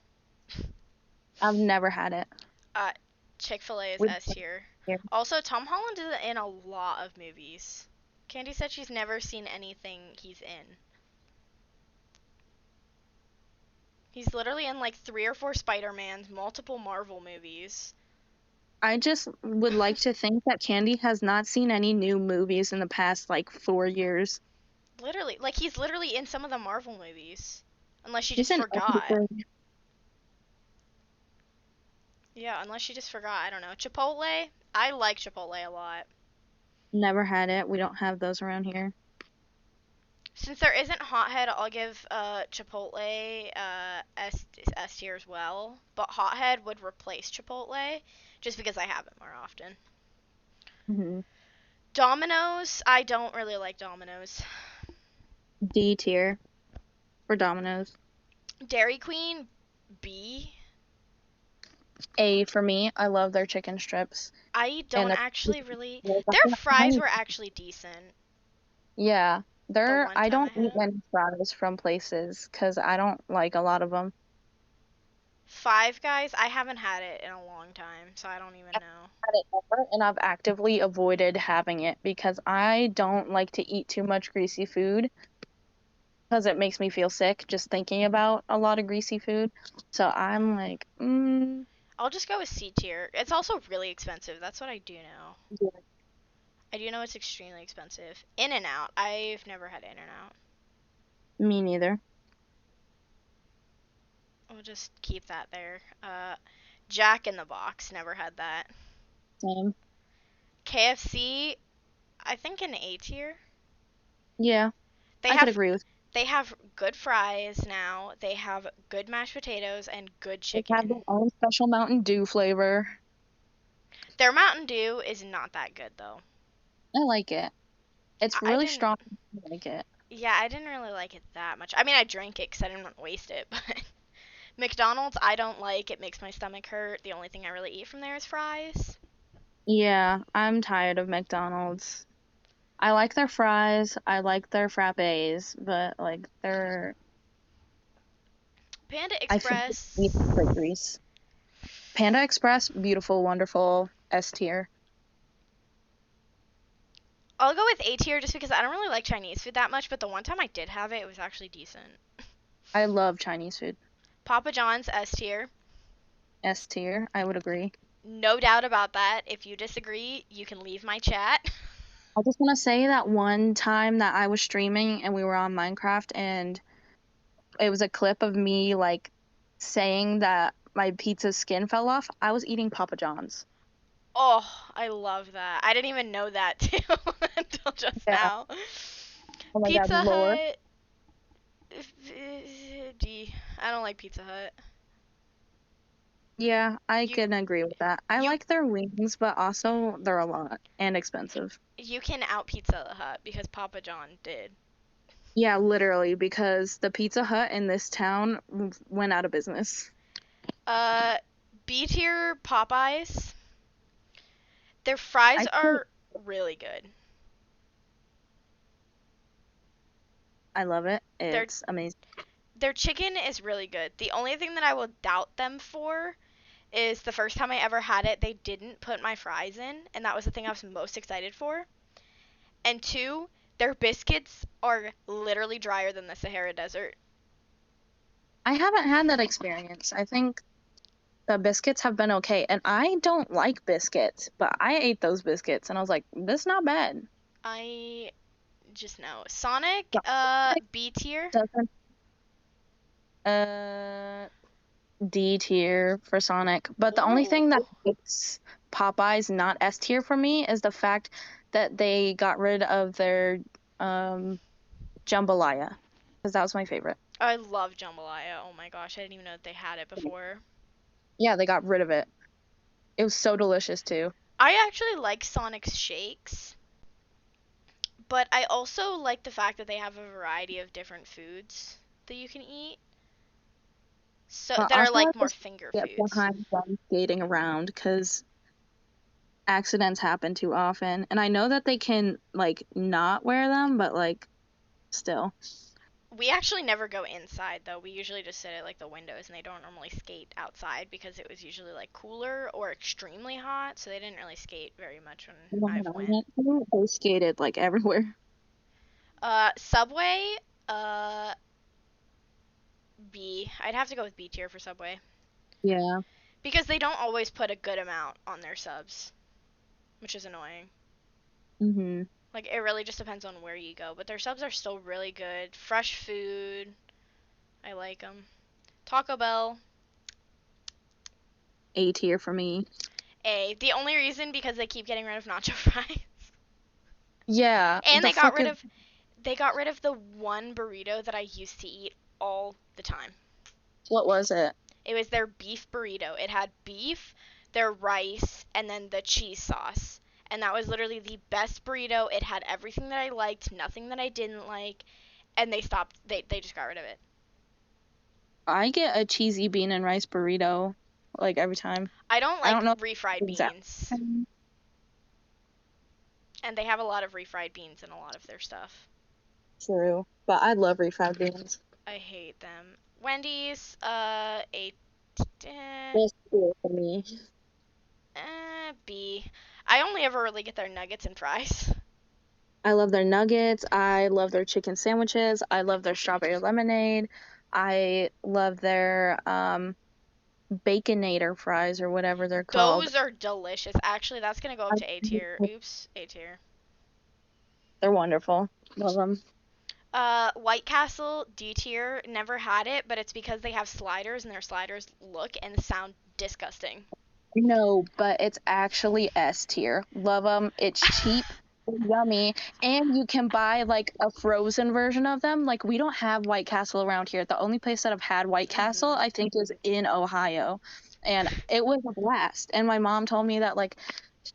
I've never had it. Uh, Chick-fil-A is We S tier. here. Also, Tom Holland is in a lot of movies. Candy said she's never seen anything he's in. He's literally in like 3 or 4 Spider-Mans, multiple Marvel movies. I just would like to think that Candy has not seen any new movies in the past like 4 years. Literally, like he's literally in some of the Marvel movies. Unless she He's just in forgot. everything. Yeah, unless she just forgot. I don't know. Chipotle? I like Chipotle a lot. Never had it. We don't have those around here. Since there isn't Hothead, I'll give Chipotle S tier as well. But Hothead would replace Chipotle just because I have it more often. hmm Domino's, I don't really like Domino's. D tier for Domino's. Dairy Queen, B. A for me. I love their chicken strips. I And don't actually really. their Their fries were actually decent. yeah, The they're one I time don't I eat had. many fries from places because I don't like a lot of them. Five Guys, I haven't had it in a long time, so I don't even I've know. had it ever, and I've actively avoided having it because I don't like to eat too much greasy food because it makes me feel sick just thinking about a lot of greasy food. So I'm like, I'll just go with C tier. It's also really expensive. That's what I do know. yeah, I do know it's extremely expensive. In and Out. I've never had In and Out. me neither. We'll just keep that there. Jack in the Box. Never had that. Same. KFC. I think an A tier. Yeah, They I could have agree with. they have good fries now. They have good mashed potatoes and good They have their chicken. own special Mountain Dew flavor. Their Mountain Dew is not that good though. I like it. It's I really didn't. strong. I like it. Yeah, I didn't really like it that much. I mean, I drank it because I didn't want to waste it. But McDonald's, I don't like. It makes my stomach hurt. The only thing I really eat from there is fries. Yeah, I'm tired of McDonald's. I like their fries. I like their frappes, but like they're. Panda I feel like we Express. need foot grease. Panda Express, beautiful, wonderful, S tier. I'll go with A tier just because I don't really like Chinese food that much. But the one time I did have it, it was actually decent. I love Chinese food. Papa John's S tier. S tier, I would agree. No doubt about that. If you disagree, you can leave my chat. I just want to say that one time that I was streaming and we were on Minecraft and it was a clip of me like saying that my pizza skin fell off. I was eating Papa John's. Oh, I love that. I didn't even know that too until just Yeah. now. Oh my God, Pizza Lord. Hut. D. I don't like Pizza Hut. Yeah, I You can agree with that. I you like their wings, but also they're a lot and expensive. you can out Pizza Hut because Papa John did. Yeah, literally, because the Pizza Hut in this town went out of business. Uh, B tier Popeyes. Their fries I think are really good. I love it. Their It's amazing. their chicken is really good. The only thing that I will doubt them for is the first time I ever had it, they didn't put my fries in, and that was the thing I was most excited for. And two, their biscuits are literally drier than the Sahara Desert. I haven't had that experience. I think the biscuits have been okay, and I don't like biscuits, but I ate those biscuits and I was like, this is not bad. I just know. Sonic, The B tier. doesn't uh D tier for Sonic, but the only Ooh. thing that makes Popeyes not S tier for me is the fact that they got rid of their um jambalaya because that was my favorite. I love jambalaya. Oh my gosh, I didn't even know that they had it before. Yeah, they got rid of it. It was so delicious too. I actually like Sonic's shakes, but I also like the fact that they have a variety of different foods that you can eat. So that are Also, I like more just finger get foods. behind them skating around because accidents happen too often, and I know that they can like not wear them, but like still. We actually never go inside though. We usually just sit at like the windows and they don't normally skate outside because it was usually like cooler or extremely hot, so they didn't really skate very much when When I've I went. went to, they skated like everywhere. Subway, B. I'd have to go with B tier for Subway Yeah. because they don't always put a good amount on their subs, which is annoying. Mhm. Like it really just depends on where you go, but their subs are still really good. Fresh food, I like them. Taco Bell, A tier for me. A. The only reason because they keep getting rid of nacho fries. Yeah, And the fucking they got rid of the one burrito that I used to eat all the time. what was it? It was their beef burrito. It had beef, their rice, and then the cheese sauce. And that was literally the best burrito. It had everything that I liked, nothing that I didn't like, and they just got rid of it. I get a cheesy bean and rice burrito like every time. I don't I like don't know refried exactly. beans. And they have a lot of refried beans in a lot of their stuff. True, but I love refried beans. I hate them. Wendy's, This tier for me. B. I only ever really get their nuggets and fries. I love their nuggets. I love their chicken sandwiches. I love their strawberry lemonade. I love their baconator fries or whatever they're called. Those are delicious. Actually, that's gonna go up to A tier. Oops, A tier. They're wonderful. Love them. White Castle D tier. Never had it, but it's because they have sliders and their sliders look and sound disgusting. No, but it's actually S tier. Love them. It's cheap. yummy. And you can buy like a frozen version of them. Like we don't have White Castle around here. The only place that I've had White Castle, Mhm. I think, is in Ohio. And it was a blast. And my mom told me that like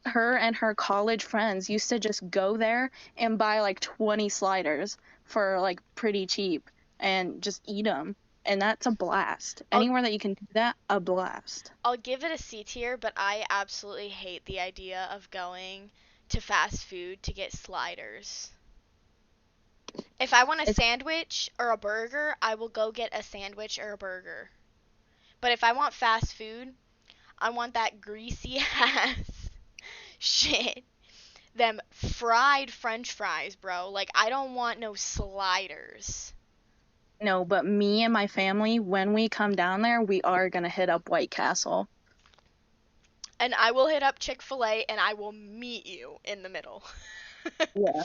her and her college friends used to just go there and buy like 20 sliders for like pretty cheap and just eat them. And that's a blast. I'll Anywhere that you can do that, a blast. I'll give it a C tier, but I absolutely hate the idea of going to fast food to get sliders. If I want a It's sandwich or a burger, I will go get a sandwich or a burger. But if I want fast food, I want that greasy ass shit. Them fried french fries, bro. Like, I don't want no sliders. no, but me and my family, when we come down there, we are gonna hit up White Castle. And I will hit up Chick-fil-A and I will meet you in the middle. Yeah.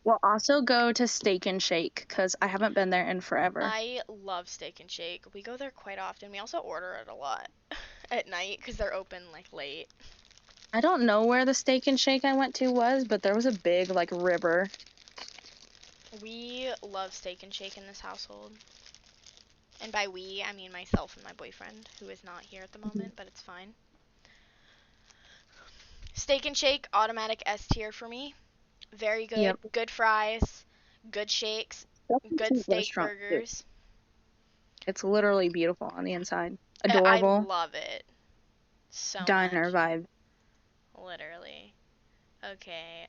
We'll also go to Steak and Shake because I haven't been there in forever. I love Steak and Shake. We go there quite often. We also order it a lot at night because they're open like late. I don't know where the Steak and Shake I went to was, but there was a big like river. We love Steak and Shake in this household. And by we, I mean myself and my boyfriend, who is not here at the moment, but it's fine. Steak and Shake, automatic S tier for me. Very good. Yep. Good fries, good shakes, That's a good cute steak restaurant too. burgers. It's literally beautiful on the inside. I Adorable. love it so Diner much. vibe. Literally. Okay,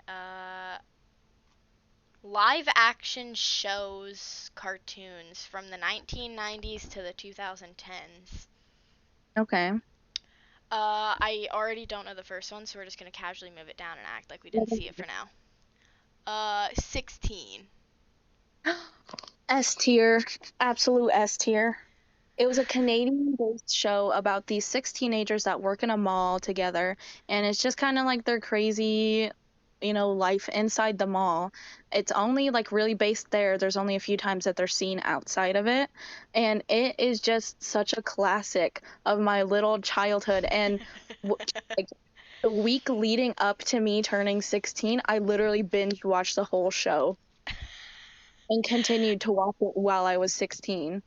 live action shows, cartoons from the 1990s to the 2010s. Okay. I already don't know the first one, so we're just gonna casually move it down and act like we didn't see it for now. 16. S tier. Absolute S tier. It was a Canadian based show about these six teenagers that work in a mall together, and it's just kind of like their crazy, life inside the mall. It's only like really based there. There's only a few times that they're seen outside of it, and it is just such a classic of my little childhood. And like the week leading up to me turning 16, I literally binge watched the whole show and continued to watch it while I was 16.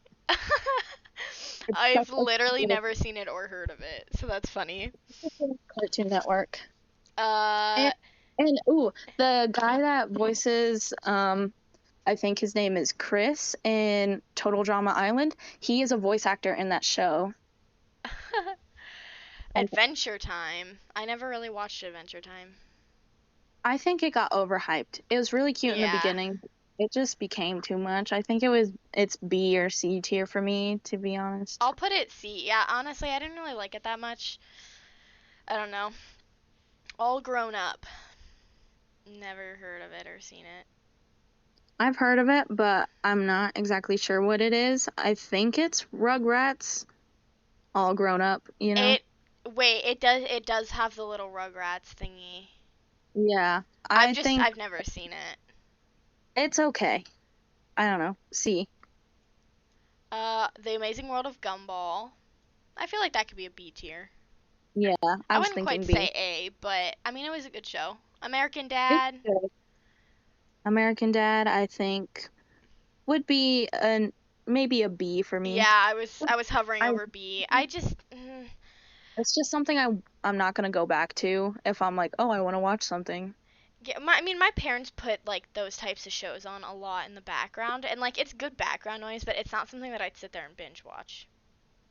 It's such I've a literally beautiful never seen it or heard of it, so that's funny. Cartoon Network. Uh, And ooh, the guy that voices I think his name is Chris in Total Drama Island. He is a voice actor in that show. And Adventure Time. I never really watched Adventure Time. I think it got overhyped. It was really cute in the Yeah, beginning. It just became too much. I think it's B or C tier for me, to be honest. I'll put it C. Yeah, honestly, I didn't really like it that much. I don't know. All Grown Up. Never heard of it or seen it. I've heard of it, but I'm not exactly sure what it is. I think it's Rugrats all grown up. It wait, it does have the little Rugrats thingy. Yeah, I think I've never seen it. it's okay. I don't know. C. The Amazing World of Gumball. I feel like that could be a B tier. Yeah, I I was wouldn't quite thinking say B. A, but I mean it was a good show. American It's Dad. good. American Dad, I think, would be an maybe a B for me. Yeah, I was hovering I over B. I just It's just something I'm not gonna go back to if I'm like, oh, I want to watch something. yeah, I mean my parents put like those types of shows on a lot in the background and like it's good background noise, but it's not something that I'd sit there and binge watch.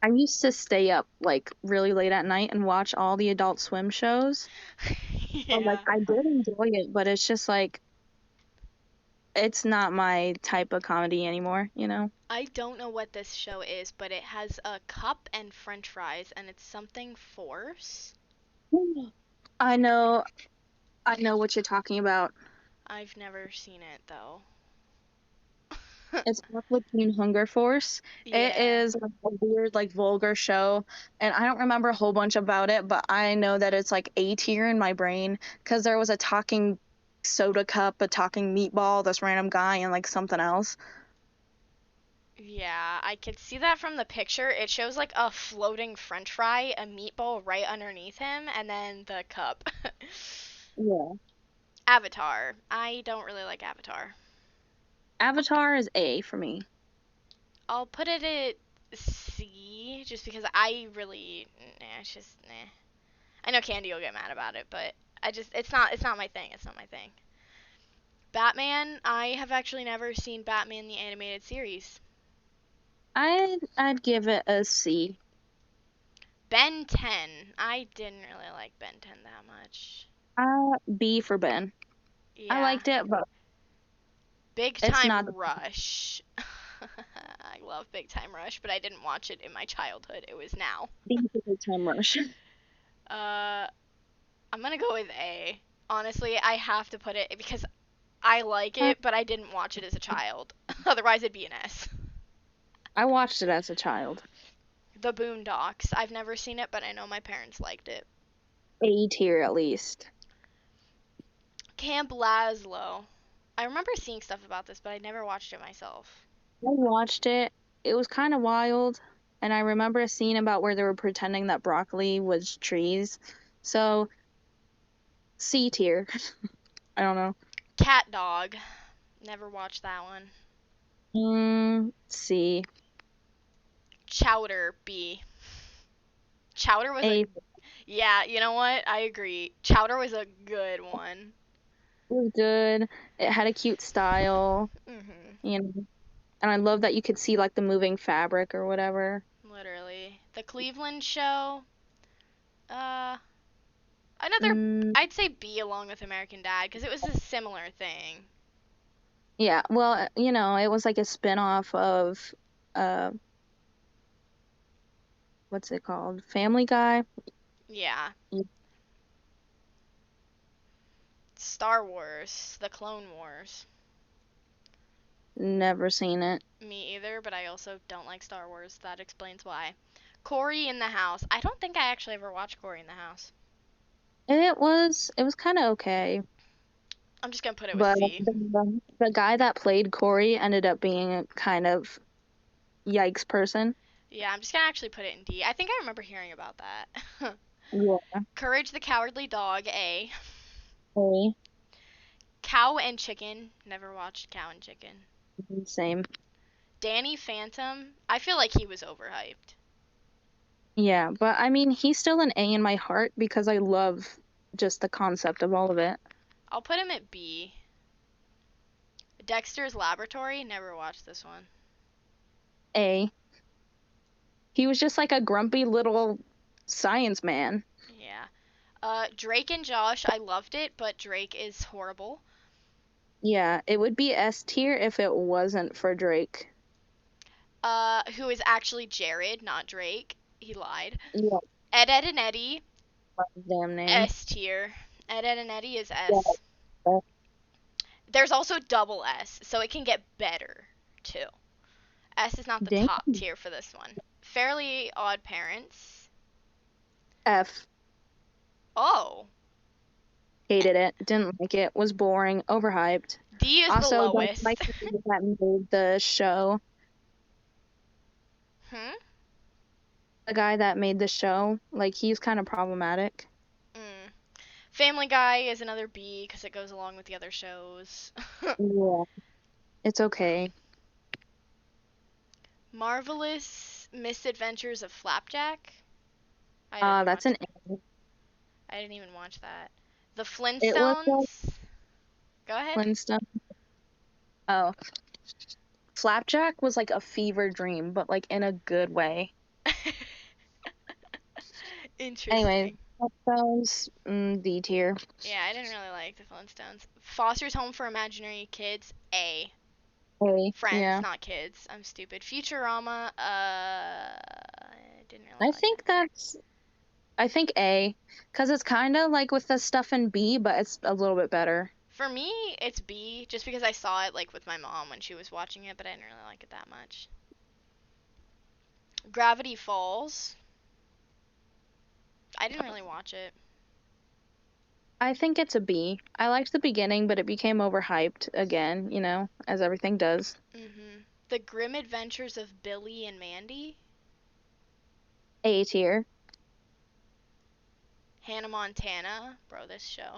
I used to stay up like really late at night and watch all the Adult Swim shows. So like Yeah. I did enjoy it, but it's just like it's not my type of comedy anymore. I don't know what this show is, but it has a cup and french fries and it's something force. I know I know what you're talking about. I've never seen it though. It's Aqua Teen Hunger Force. It Yeah. is like a weird, like vulgar show, and I don't remember a whole bunch about it, but I know that it's like A tier in my brain because there was a talking soda cup, a talking meatball, this random guy, and like something else. Yeah, I could see that from the picture. It shows like a floating french fry, a meatball right underneath him, and then the cup. Yeah. Avatar. I don't really like Avatar. Avatar is A for me. I'll put it at C just because I really nah, it's just nah. I know Candy will get mad about it, but I just it's not my thing. It's not my thing. Batman. I have actually never seen Batman the animated series. I'd give it a C. Ben 10. I didn't really like Ben 10 that much. B for Ben. I Yeah. liked it, but Big it's Time not Rush. I love Big Time Rush, but I didn't watch it in my childhood. It was now. B for Big Time Rush. Uh, I'm gonna go with A. Honestly, I have to put it because I like Uh, it, but I didn't watch it as a child. Otherwise, it'd be an S. I watched it as a child. The Boondocks. I've never seen it, but I know my parents liked it. A tier at least. Camp Lazlo. I remember seeing stuff about this, but I never watched it myself. I watched it. It was kind of wild, and I remember a scene about where they were pretending that broccoli was trees. So C tier. I don't know. Cat Dog. Never watched that one. C. Chowder B. Chowder was a A yeah, you know what? I agree. Chowder was a good one. was good. It had a cute style, Mhm. you know. And I love that you could see like the moving fabric or whatever. Literally. The Cleveland show. Uh another Mm, I'd say B along with American Dad because it was a similar thing. yeah, well, it was like a spin-off of uh what's it called? Family Guy. Yeah. You've Star Wars, The Clone Wars. never seen it. Me either, but I also don't like Star Wars. That explains why. Corey in the House. I don't think I actually ever watched Corey in the House. It was kind of okay, I'm just gonna put it with but C. the guy that played Corey ended up being a kind of yikes person. Yeah, I'm just gonna actually put it in D. I think I remember hearing about that. Yeah. Courage the Cowardly Dog, A. A. Cow and Chicken. Never watched Cow and Chicken. Same. Danny Phantom. I feel like he was overhyped. Yeah, but I mean, he's still an A in my heart because I love just the concept of all of it. I'll put him at B. Dexter's Laboratory. Never watched this one. A. He was just like a grumpy little science man. Yeah. Drake and Josh. I loved it, but Drake is horrible. Yeah, it would be S tier if it wasn't for Drake. Who is actually Jared, not Drake. He lied. Yeah, Ed, Ed, and Eddie. damn name. S tier. Ed, Ed, and Eddie is Yeah. S. There's also double S, so it can get better too. S is not the Dang. top tier for this one. Fairly Odd Parents. F. Oh. Hated it. Didn't like it. Was boring. Overhyped. D is the Also, don't lowest. like the guy that made the show. Hmm? The guy that made the show, like he's kind of problematic. Mm. Family Guy is another B because it goes along with the other shows. Yeah. It's okay. Marvelous Misadventures of Flapjack. I didn't That's watch an that. A. I didn't even watch that. The It was like Flintstones. Go ahead. Flintstone. Oh, Flapjack was like a fever dream, but like in a good way. Anyways, Interesting. Flintstones, D tier. Yeah, I didn't really like the Flintstones. Foster's Home for Imaginary Kids, A. A. Friends, Yeah. not kids. I'm stupid. Futurama, I didn't really I like it. think that's I think A, because it's kind of like with the stuff in B, but it's a little bit better. For me, it's B, just because I saw it like with my mom when she was watching it, but I didn't really like it that much. Gravity Falls, I didn't really watch it. I think it's a B. I liked the beginning, but it became overhyped again, as everything does. The Grim Adventures of Billy and Mandy, A tier. Hannah Montana, bro, this show.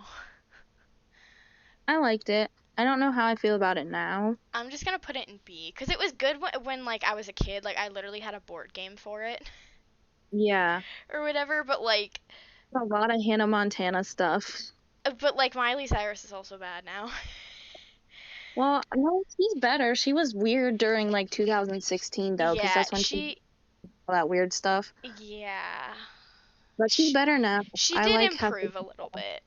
I liked it. I don't know how I feel about it now. I'm just gonna put it in B because it was good when like I was a kid. Like I literally had a board game for it Yeah. or whatever. A lot of Hannah Montana stuff. But like Miley Cyrus is also bad now. Well, no, she's better. She was weird during like 2016 though, because Yeah, that's when she did all that weird stuff. yeah, But she's she, better now. she I did like how. improve a little bit.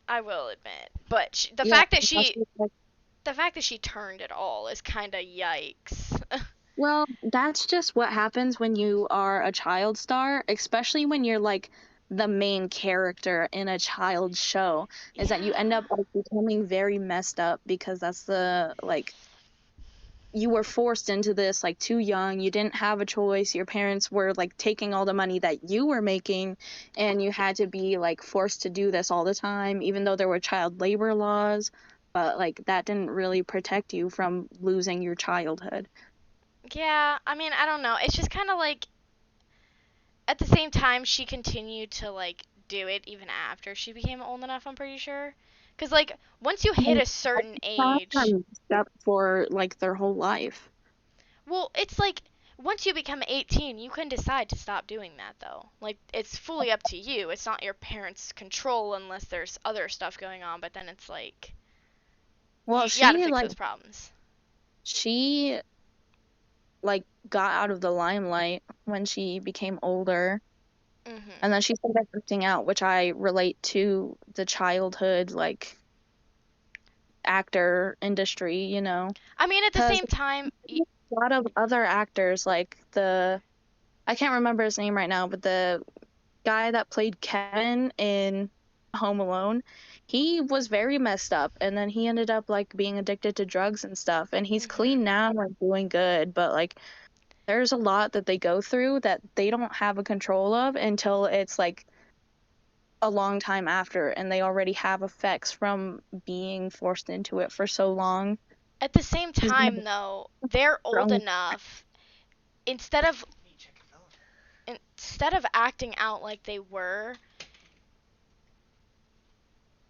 I will admit, but the Yeah, fact that now she's like, she turned it all is kind of yikes. well, that's just what happens when you are a child star, especially when you're like the main character in a child's show, is that you end Yeah. up like becoming very messed up because that's the like you were forced into this like too young. You didn't have a choice. Your parents were like taking all the money that you were making, and you had to be like forced to do this all the time, even though there were child labor laws. But like that didn't really protect you from losing your childhood. Yeah, I mean, I don't know. It's just kind of like at the same time she continued to like do it even after she became old enough, I'm pretty sure. Cuz like once you hit And a certain child age, are messed up for like their whole life. well, it's like once you become 18, you can decide to stop doing that though. Like it's fully up to you. It's not your parents' control unless there's other stuff going on, but then it's like Well, you got to fix those problems. she like got out of the limelight when she became older. Mhm. And then she started acting out, which I relate to the childhood like actor industry, you know, I mean, at the because same time, a lot of other actors, like the I can't remember his name right now, but the guy that played Kevin in Home Alone, he was very messed up, and then he ended up like being addicted to drugs and stuff, and he's mhm. clean now and doing good, but like there's a lot that they go through that they don't have a control of until it's like a long time after and they already have effects from being forced into it for so long. At the same He's time though, they're old grown. enough instead of acting out like they were,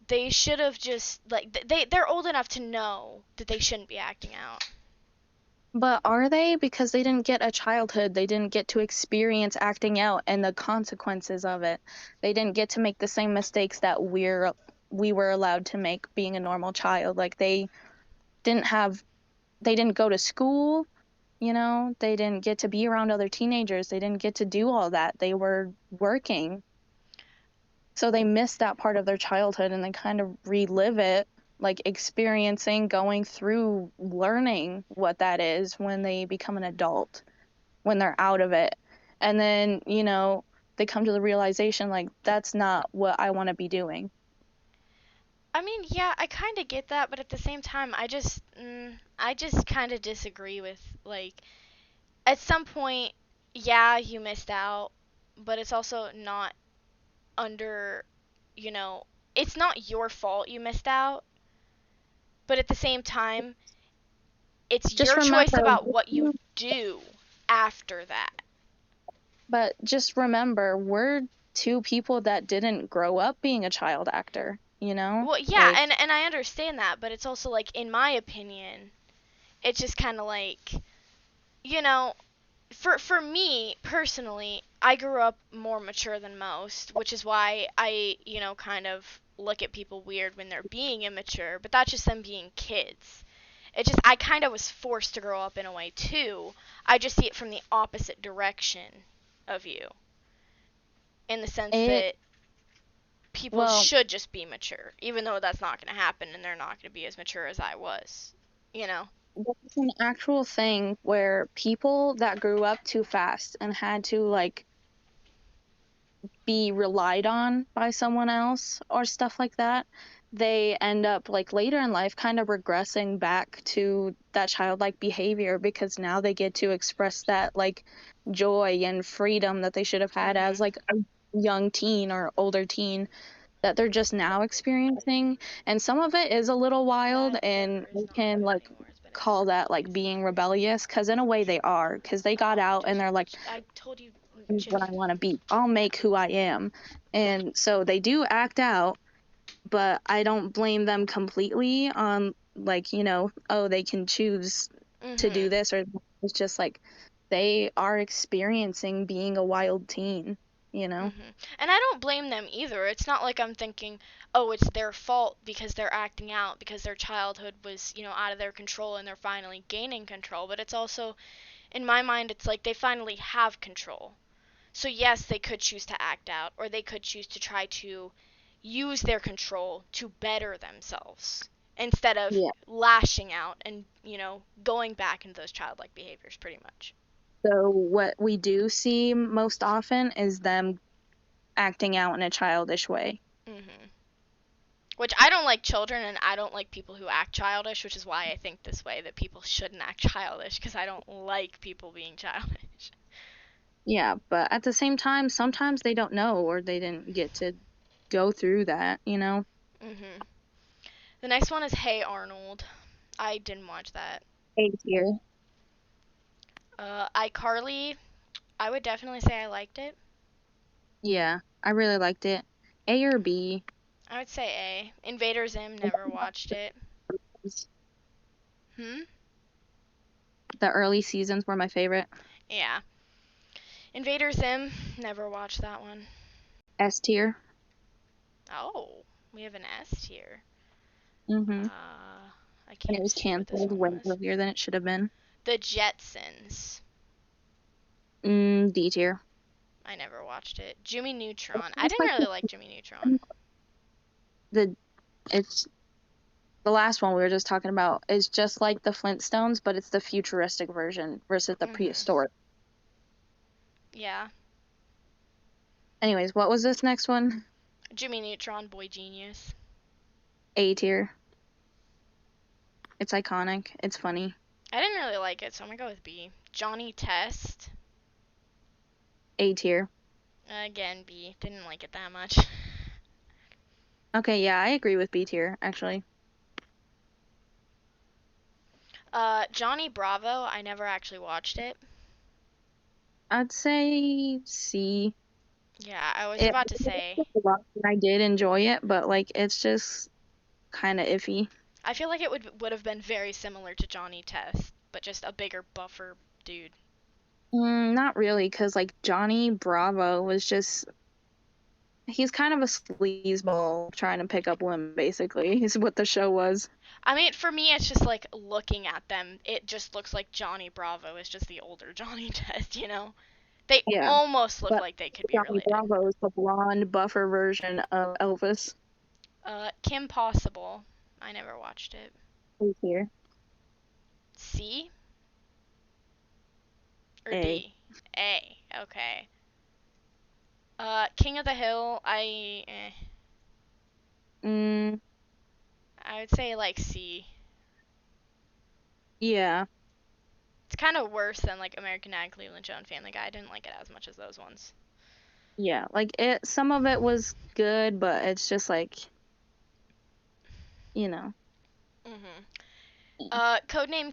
they should have just like they're old enough to know that they shouldn't be acting out. But are they? Because they didn't get a childhood. They didn't get to experience acting out and the consequences of it. They didn't get to make the same mistakes that we were allowed to make being a normal child. Like didn't have they didn't go to school, you know? They didn't get to be around other teenagers. They didn't get to do all that. They were working. So they miss that part of their childhood and they kind of relive it, like experiencing, going through, learning what that is when they become an adult, when they're out of it. And then, you know, they come to the realization like that's not what I want to be doing. I mean, yeah, I kind of get that, but at the same time, I just kind of disagree with like at some point, yeah, you missed out, but it's also not under, you know, it's not your fault you missed out, but at the same time, it's Just your choice remember, about what you do after that. but just remember, we're two people that didn't grow up being a child actor, you know? Well, yeah, Like, and I understand that, but it's also like in my opinion, it's just kind of like, you know, for me personally, I grew up more mature than most, which is why I, kind of look at people weird when they're being immature, but that's just them being kids. It just I kind of was forced to grow up in a way too. I just see it from the opposite direction of you in the sense it, that people well, should just be mature, even though that's not going to happen and they're not going to be as mature as I was, you know? that's an actual thing where people that grew up too fast and had to like be relied on by someone else or stuff like that, they end up like later in life kind of regressing back to that childlike behavior because now they get to express that like joy and freedom that they should have had as Mhm. like a young teen or older teen that they're just now experiencing. And some of it is a little wild That and door is we not can open like anymore. It's been in call for that like being rebellious because in a way they are because they got out and they're like I told you, what I want to be. I'll make who I am. And so they do act out, but I don't blame them completely on, like, oh, they can choose to do Mhm. this or that. It's just like they are experiencing being a wild teen. And I don't blame them either. It's not like I'm thinking, oh, it's their fault because they're acting out because their childhood was, out of their control and they're finally gaining control. But it's also, in my mind, it's like they finally have control. So, yes, they could choose to act out, or they could choose to try to use their control to better themselves instead of Yeah. lashing out and, going back into those childlike behaviors pretty much. So what we do see most often is them acting out in a childish way. Mhm. Which I don't like children and I don't like people who act childish, which is why I think this way that people shouldn't act childish because I don't like people being childish. Yeah, but at the same time, sometimes they don't know or they didn't get to go through that. Mhm. The next one is Hey Arnold. I didn't watch that. A tier. iCarly, I would definitely say I liked it. Yeah, I really liked it. A or B. I would say A. Invader Zim, never watched it. Hmm? The early seasons were my favorite. Yeah. Invader Zim, never watched that one. S tier. Oh, we have an S here. Mhm. I And it can't was see what this canceled one way was. earlier than it should have been. The Jetsons. D tier. I never watched it. Jimmy Neutron. I It's didn't like really like Jimmy Neutron. the it's the last one we were just talking about is just like the Flintstones, but it's the futuristic version versus the Mhm. prehistoric. Yeah. Anyways, what was this next one? Jimmy Neutron, Boy Genius. A tier. It's iconic. It's funny. I didn't really like it, so I'm gonna go with B. Johnny Test. A tier. Again, B. Didn't like it that much. Okay, yeah, I agree with B tier, actually. Johnny Bravo. I never actually watched it. I'd say C. Yeah, I was It about to say. I did enjoy it, but like it's just kind of iffy. I feel like it would have been very similar to Johnny Test, but just a bigger, buffer dude. Not really, because like Johnny Bravo was just he's kind of a sleazeball trying to pick up women, basically, is what the show was. I mean, for me, it's just like looking at them, it just looks like Johnny Bravo is just the older Johnny Test. They Yeah, almost look but like they could be Johnny related. Bravo is the blonde buffer version of Elvis. Kim Possible. I never watched it. Who's here? C or A. D? A. Okay. King of the Hill. Mm, I would say like C. yeah, It's kind of worse than like American Dad, Cleveland Show, and Family Guy. I didn't like it as much as those ones. yeah. Like it, some of it was good, but it's just like, you know, Mhm. Codename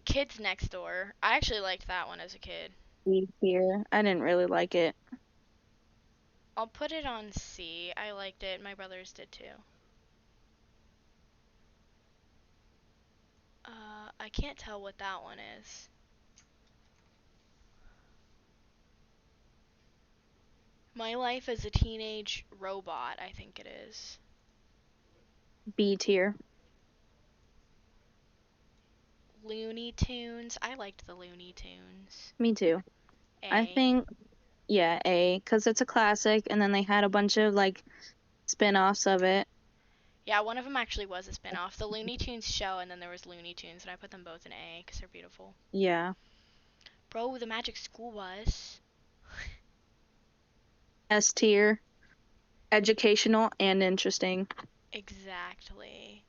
Kids Next Door. I actually liked that one as a kid. B here. I didn't really like it. I'll put it on C. I liked it. My brothers did too. I can't tell what that one is. My Life as a Teenage Robot, I think it is. B tier. Looney Tunes. I liked the Looney Tunes. Me too. I A. think, yeah, A, because it's a classic, and then they had a bunch of like spin-offs of it. Yeah, one of them actually was a spin-off. The Looney Tunes show, and then there was Looney Tunes, and I put them both in A because they're beautiful. Yeah. Bro, the Magic School Bus. S tier. Educational and interesting. Exactly.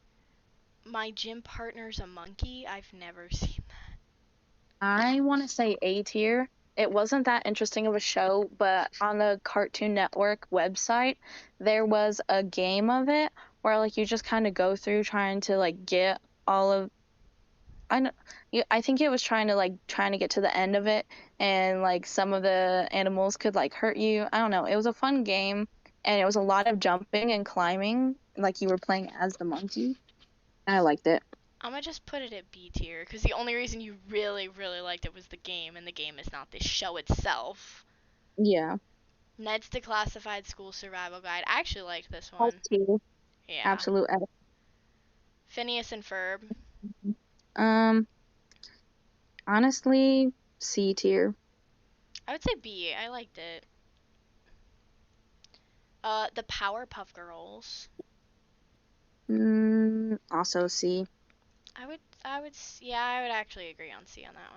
My gym partner's a monkey. I've never seen that. I want to say A tier. It wasn't that interesting of a show, but on the Cartoon Network website, there was a game of it where like you just kind of go through trying to like get all of I know, yeah, I think it was trying to get to the end of it, and like some of the animals could like hurt you. I don't know. It was a fun game, and it was a lot of jumping and climbing, like you were playing as the monkey. I liked it. I'm gonna just put it at B tier because the only reason you really, really liked it was the game, and the game is not the show itself. Yeah. Ned's Declassified School Survival Guide. I actually liked this S one. tier, Yeah. absolute S. Phineas and Ferb. Um, honestly, C tier. I would say B. I liked it. The Powerpuff Girls. Also C. Yeah, I would actually agree on C on that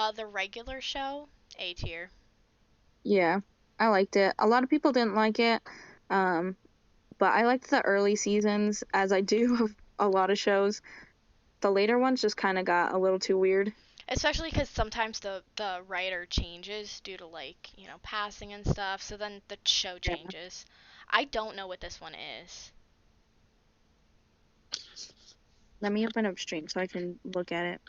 one. The regular show, A tier. Yeah, I liked it. A lot of people didn't like it, um, but I liked the early seasons, as I do of a lot of shows. The later ones just kind of got a little too weird. Especially because sometimes the writer changes due to passing and stuff. So then the show Yeah. changes. I don't know what this one is. Let me open up stream so I can look at it.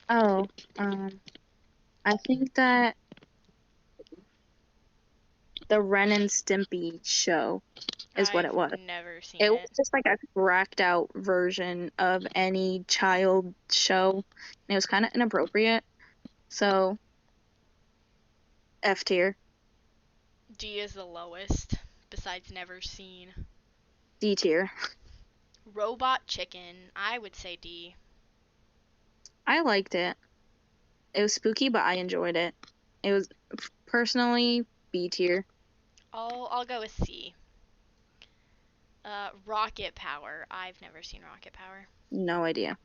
Oh, I think that the Ren and Stimpy show is what I've it was. never seen It was it. just like a cracked out version of any child show. And it was kind of inappropriate. So, F tier. D is the lowest, besides never seen. D tier. Robot Chicken. I would say D. I liked it. It was spooky, but I enjoyed it. It was personally B tier. I'll go with C. Rocket Power. I've never seen Rocket Power. No idea.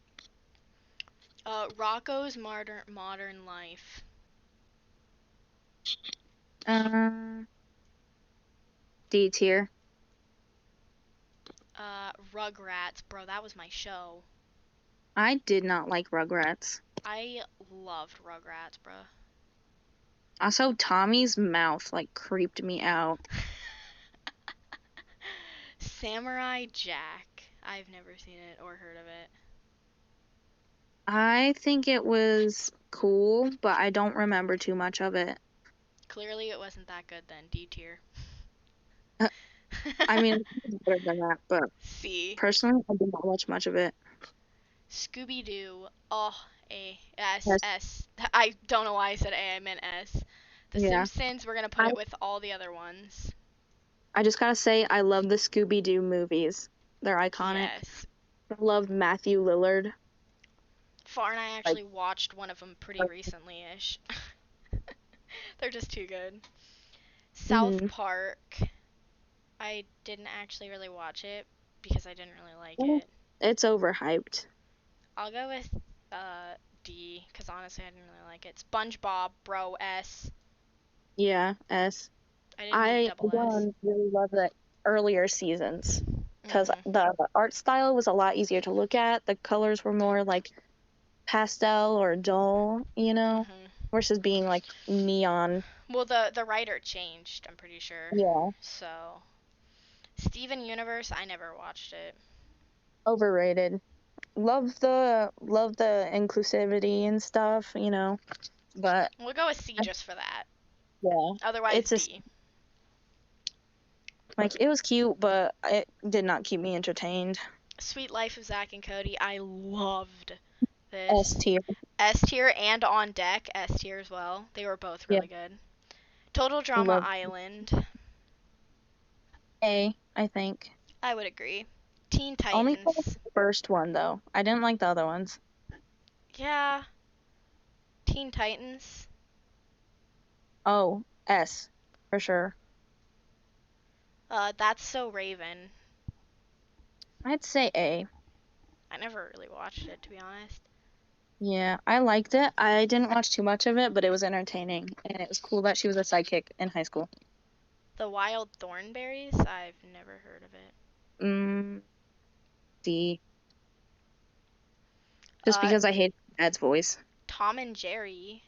Rocco's Modern Life. Uh, D tier. Rugrats. Bro, that was my show. I did not like Rugrats. I loved Rugrats, bro. Also, Tommy's mouth like creeped me out. Samurai Jack. I've never seen it or heard of it. I think it was cool, but I don't remember too much of it. Clearly, it wasn't that good then. D tier. I mean, it's better than that, but C. personally, I did not watch much of it. Scooby Doo. Oh, A. S. Yes, S. I don't know why I said A. I meant S. The yeah. Simpsons. We're gonna put I it with all the other ones. I just gotta say, I love the Scooby Doo movies. They're iconic. Yes. I love Matthew Lillard. Far and I Like, actually watched one of them pretty recently-ish. They're just too good. South mm-hmm. Park. I didn't actually really watch it because I didn't really like it. It's overhyped. I'll go with D because honestly I didn't really like it. SpongeBob, bro, S. Yeah, S. I didn't need I double S. again really love the earlier seasons because Mhm. the art style was a lot easier to look at. The colors were more like pastel or dull, Mhm. versus being like neon. Well, the writer changed. I'm pretty sure. Yeah, So Steven Universe. I never watched it. overrated. Love the inclusivity and stuff, but We'll go with C just for that. yeah, Otherwise it's a B. like it was cute, but it did not keep me entertained. Sweet Life of Zack and Cody. I loved S this. tier. S tier and On Deck. S tier as well. They were both Yeah, really good. Total Drama love Island. A, I think. I would agree. Teen Only for the Titans. first one though. I didn't like the other ones. Yeah. Teen Titans. Oh, S for sure. That's So Raven. I'd say A. I never really watched it, to be honest. Yeah, I liked it. I didn't watch too much of it, but it was entertaining, and it was cool that she was a sidekick in high school. The Wild Thornberries. I've never heard of it. D. Just Uh, because I hate Dad's voice. Tom and Jerry.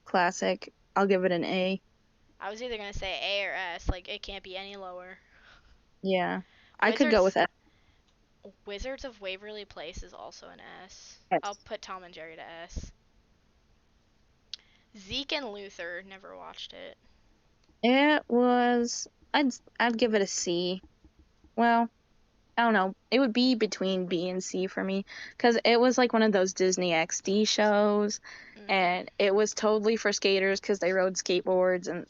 Classic. I'll give it an A. I was either gonna say A or S. Like it can't be any lower. Yeah. I could go Wizards. with S. Wizards of Waverly Place is also an S. I'll Yes. put Tom and Jerry to S. Zeke and Luther, never watched it. It was. I'd give it a C. Well, I don't know. It would be between B and C for me because it was like one of those Disney XD shows, Mm, and it was totally for skaters because they rode skateboards and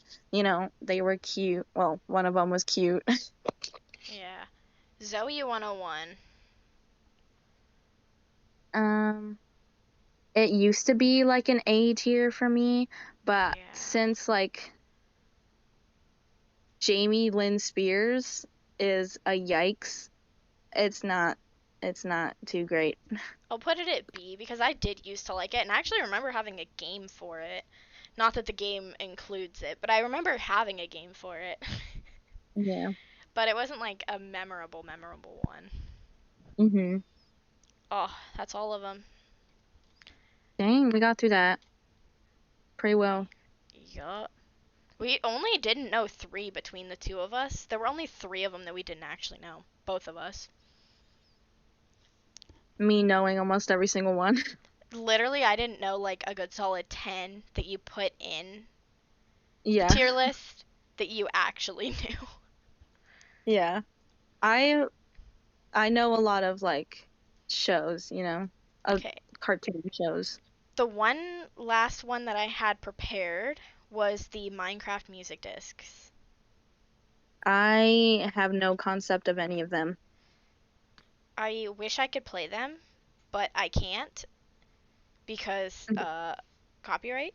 they were cute. Well, one of them was cute. yeah. Zoe 101. Um, it used to be like an A tier for me, but Yeah. since like Jamie Lynn Spears is a yikes, it's not it's not too great. I'll put it at B because I did used to like it, and I actually remember having a game for it. Not that the game includes it, but I remember having a game for it. Yeah. But it wasn't like a memorable one. Mhm. Oh, that's all of them. Dang, we got through that pretty well. Yup. We only didn't know three between the two of us. There were only three of them that we didn't actually know. Both of us. Me knowing almost every single one. Literally, I didn't know like a good solid 10 that you put in the Yeah. tier list that you actually knew. Yeah. I I know a lot of like shows, of Okay. cartoon shows. The one last one that I had prepared was the Minecraft music discs. I have no concept of any of them. I wish I could play them, but I can't because copyright.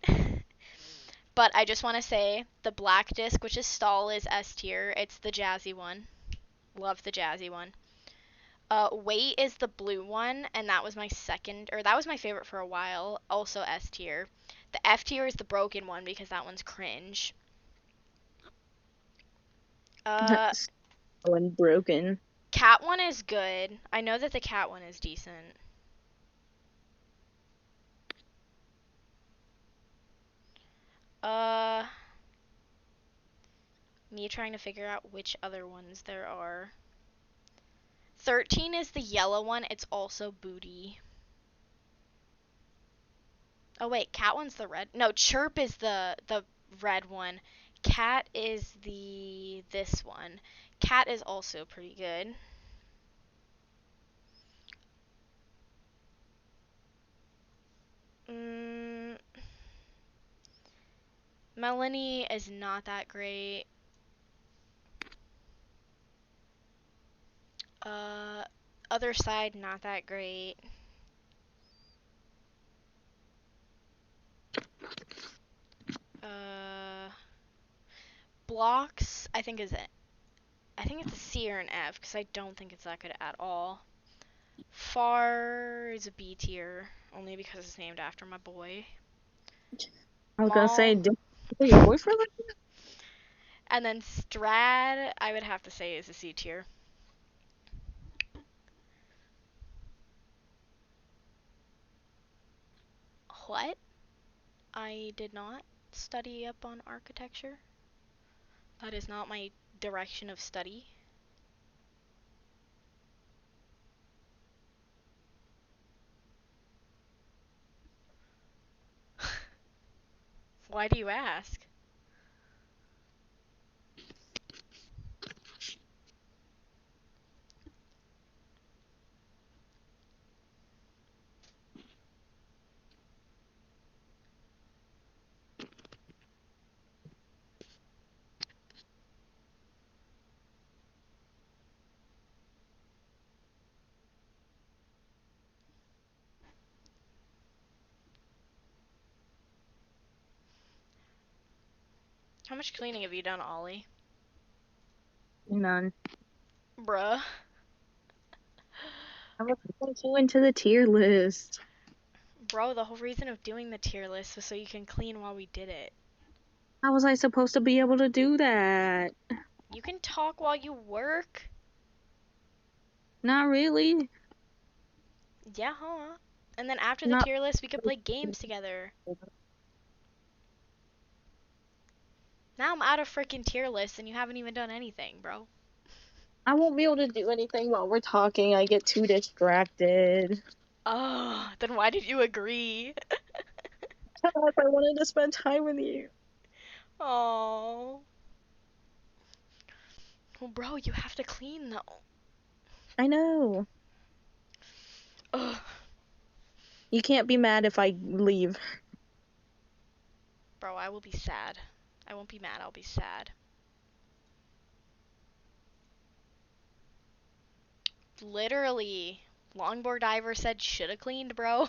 But I just want to say the black disc, which is Stall, is S tier. It's the jazzy one. Love the jazzy one. Wait is the blue one, and that was my second, or that was my favorite for a while. Also S tier. The F tier is the broken one because that one's cringe. Uh, So unbroken. cat one is good. I know that the cat one is decent. Uh, me trying to figure out which other ones there are. 13 is the yellow one. It's also booty. Oh wait, cat one's the red. No, chirp is the red one. Cat is the this one. Cat is also pretty good. Mm, Melanie is not that great. Uh, other side not that great. Uh, blocks I think it's a C or an F because I don't think it's that good at all. Far is a B tier only because it's named after my boy. I was gonna say, Mall. did your boyfriend? And then Strad, I would have to say, is a C tier. What? I did not study up on architecture. That is not my direction of study. Why do you ask? How much cleaning have you done, Ollie? None. Bruh. I was going to into the tier list. Bro, the whole reason of doing the tier list was so you can clean while we did it. How was I supposed to be able to do that? You can talk while you work. Not really. Yeah, huh? And then after the Not. tier list, we could play games together. Now I'm out of freaking tier lists and you haven't even done anything, bro. I won't be able to do anything while we're talking. I get too distracted. Oh, then why did you agree? Because I wanted to spend time with you. Oh. Well, bro, you have to clean though. I know. Ugh. You can't be mad if I leave. Bro, I will be sad. I won't be mad, I'll be sad. Literally, longboard diver said shoulda cleaned, bro.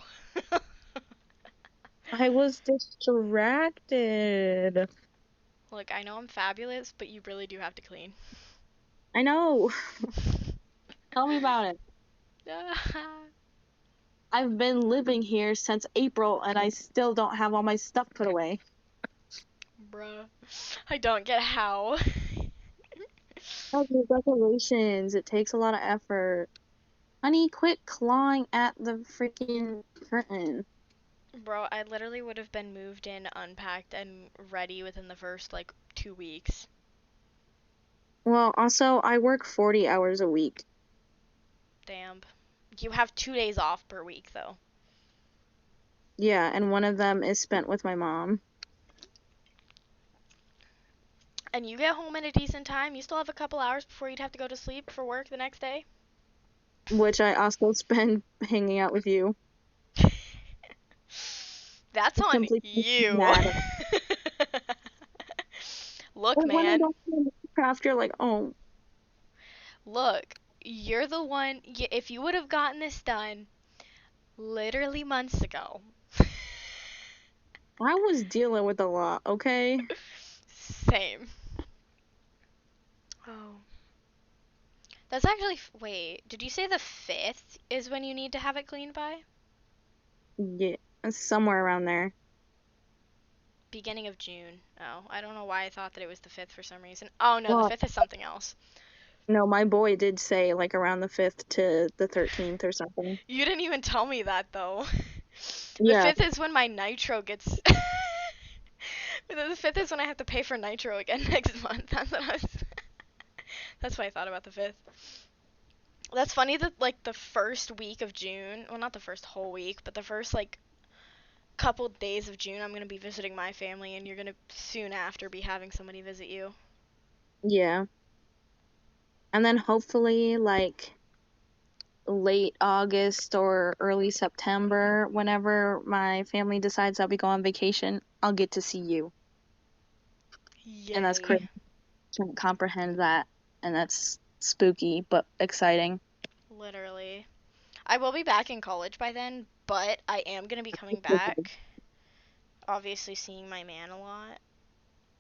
I was distracted. Look, I know I'm fabulous, but you really do have to clean. I know. Tell me about it. I've been living here since April and I still don't have all my stuff put away. Bruh. I don't get how. Oh, the decorations. It takes a lot of effort. Honey, quit clawing at the freaking curtain. Bro, I literally would have been moved in, unpacked, and ready within the first, like, 2 weeks. Well, also, I work 40 hours a week. Damn. You have 2 days off per week, though. Yeah, and one of them is spent with my mom, And you get home at a decent time. You still have a couple hours before you'd have to go to sleep for work the next day. which I also spend hanging out with you. That's It on simply makes me you. mad. Look, Or when I man. don't do Minecraft, you're like, oh, Look. You're the one. If you would have gotten this done literally months ago. I was dealing with a lot, okay? Same. Oh. That's actually. Wait, did you say the 5th is when you need to have it cleaned by? Yeah, somewhere around there. Beginning of June. Oh, I don't know why I thought that it was the 5th for some reason. Oh no, the Well, 5th is something else. no, my boy did say like around the 5th to the 13th or something. You didn't even tell me that though. The Yeah, 5th is when my nitro gets. The 5th is when I have to pay for nitro again next month. That's what I was. That's why I thought about the 5th. That's funny that like the first week of June, well not the first whole week, but the first like couple days of June I'm going to be visiting my family and you're going to soon after be having somebody visit you. yeah. And then hopefully like late August or early September, whenever my family decides I'll be going on vacation, I'll get to see you. And that's Yay. crazy. Can't comprehend that. And that's spooky but exciting. Literally. I will be back in college by then, but I am going to be coming back. Obviously seeing my man a lot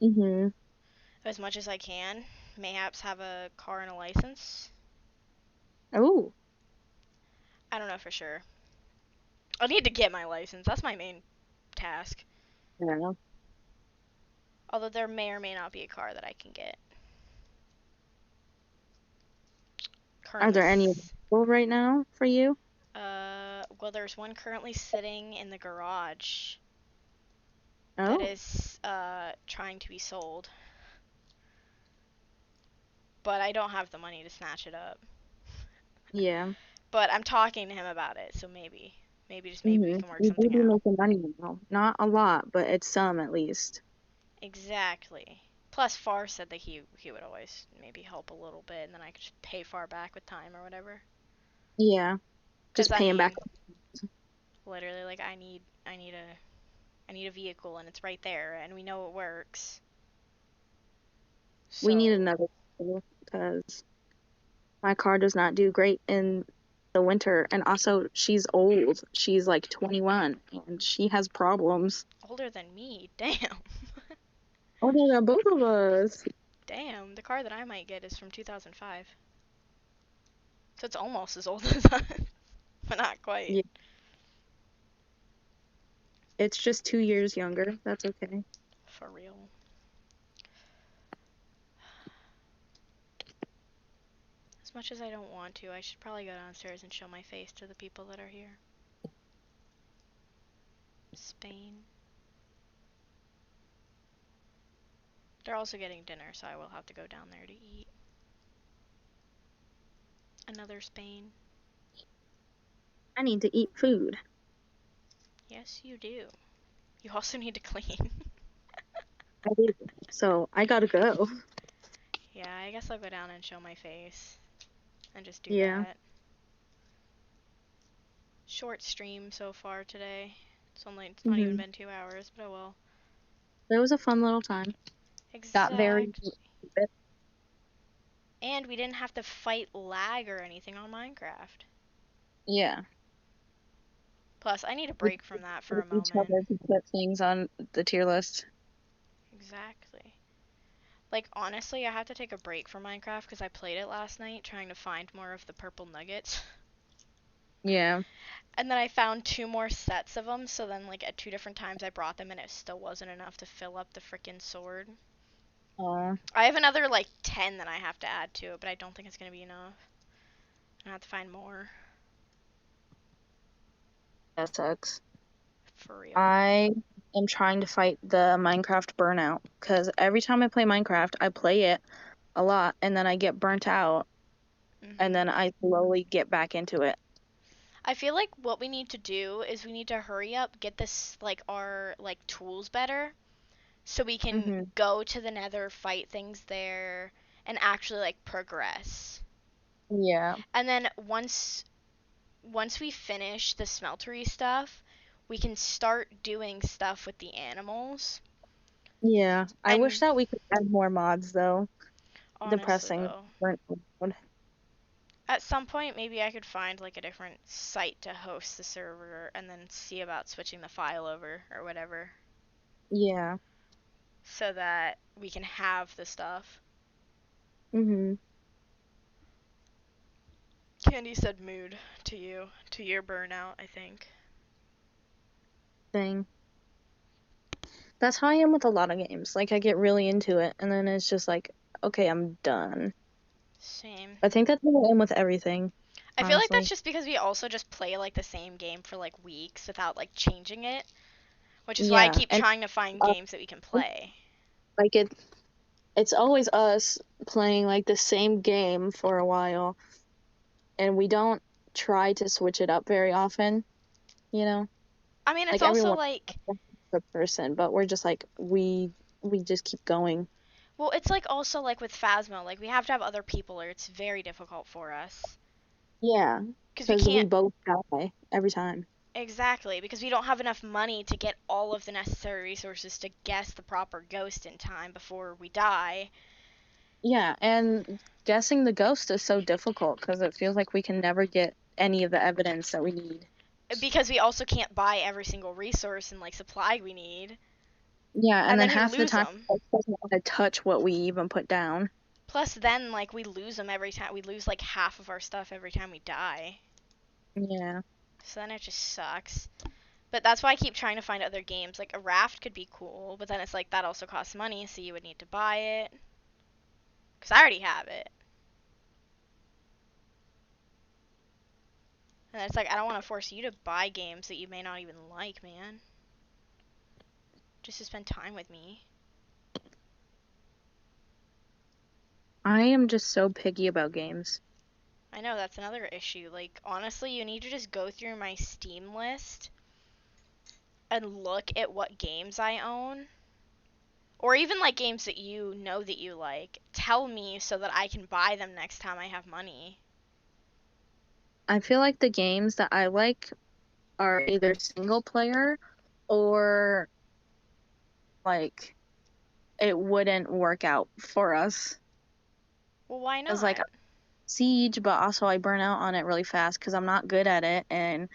Mm-hmm. as much as I can. Mayhaps have a car and a license. Oh, I don't know for sure. I need to get my license. That's my main task. I don't know. Although there may or may not be a car that I can get. Are Currently, there any available right now for you? well, there's one currently sitting in the garage that Oh, is trying to be sold, but I don't have the money to snatch it up. yeah. But I'm talking to him about it, so maybe just maybe we Mm-hmm. can work You do something be out. making money now. Not a lot, but it's some at least. Exactly. Plus, Far said that he would always maybe help a little bit, and then I could just pay Far back with time or whatever. Yeah, Cause just I paying back. mean, literally, like I need a vehicle, and it's right there, and we know it works. We need So another because my car does not do great in the winter. And also, she's old. She's like 21 and she has problems. older than me, damn. Oh my god, both of us. Damn, the car that I might get is from 2005. So it's almost as old as us, but not quite. Yeah, it's just 2 years younger. That's okay. For real. As much as I don't want to, I should probably go downstairs and show my face to the people that are here. Spain. They're also getting dinner, so I will have to go down there to eat. Another Spain. I need to eat food. Yes, you do. You also need to clean. I do. So I gotta go. Yeah, I guess I'll go down and show my face and just do Yeah. that. Short stream so far today. It's not even Mhm. been 2 hours, but oh well. It was a fun little time. Got very. Exact. And we didn't have to fight lag or anything on Minecraft. Yeah. Plus, I need a We break from that for with a each moment. other to put things on the tier list. Exactly. Like, honestly, I have to take a break from Minecraft because I played it last night trying to find more of the purple nuggets. Yeah. And then I found 2 more sets of them, so then, like, at 2 different times I brought them and it still wasn't enough to fill up the freaking sword. Oh, I have another, like, 10 that I have to add to it, but I don't think it's gonna be enough. I have to find more. that sucks. For real. I am trying to fight the Minecraft burnout because every time I play Minecraft, I play it a lot and then I get burnt out and Hmm. then I slowly get back into it. I feel like what we need to do is we need to hurry up, get this, like, our, like, tools better, so we can Mhm. go to the nether, fight things there, and actually, like, progress. Yeah. And then once we finish the smeltery stuff, we can start doing stuff with the animals. Yeah. I wish And that we could add more mods though. honestly, Depressing. though, Burnt mode. at some point maybe I could find like a different site to host the server and then see about switching the file over or whatever Yeah. so that we can have the stuff. Mhm. Candy said mood to you, to your burnout, I think. Thing. That's how I am with a lot of games. Like I get really into it and then it's just like, okay, I'm done. Same. I think that's how I am with everything, I feel like that's honestly. just because we also just play like the same game for like weeks without like changing it, which is why I Yeah. keep And trying to find uh, games that we can play. like it's always us playing like the same game for a while and we don't try to switch it up very often, you know? I mean, it's Like also everyone like, the person, but we're just like we just keep going. well, it's like also like with Phasmo, like we have to have other people or it's very difficult for us. Yeah, Because we because we can't, both die every time. exactly, because we don't have enough money to get all of the necessary resources to guess the proper ghost in time before we die. Yeah, and guessing the ghost is so difficult because it feels like we can never get any of the evidence that we need. Because we also can't buy every single resource and like supply we need. Yeah, and And then then we half the lose time them. it doesn't want to touch what we even put down. Plus, then like we lose them every time. We lose like half of our stuff every time we die. Yeah. So then it just sucks. But that's why I keep trying to find other games. Like a raft could be cool, but then it's like that also costs money, so you would need to buy it. Cause I already have it. And it's like I don't want to force you to buy games that you may not even like, man. Just to spend time with me. I am just so picky about games. I know that's another issue. Like honestly, you need to just go through my Steam list and look at what games I own. Or even like games that you know that you like. Tell me so that I can buy them next time I have money. I feel like the games that I like are either single player or like it wouldn't work out for us. Well, why Cause like not? Siege, but also I burn out on it really fast because I'm not good at it, and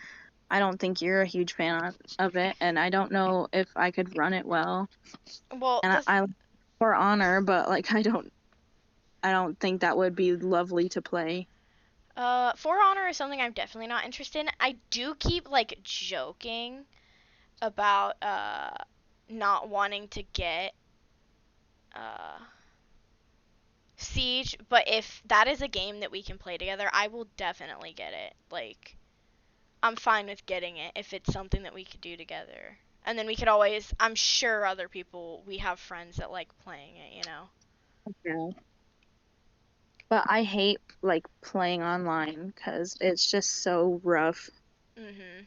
I don't think you're a huge fan of it, and I don't know if I could run it well. Well, And I for honor, but like I don't think that would be lovely to play. For Honor is something I'm definitely not interested in. I do keep like joking about not wanting to get uh Siege, but if that is a game that we can play together, I will definitely get it. Like I'm fine with getting it if it's something that we could do together. And then we could always, I'm sure other people, we have friends that like playing it, you know. Yeah. But I hate like playing online because it's just so rough. Mhm.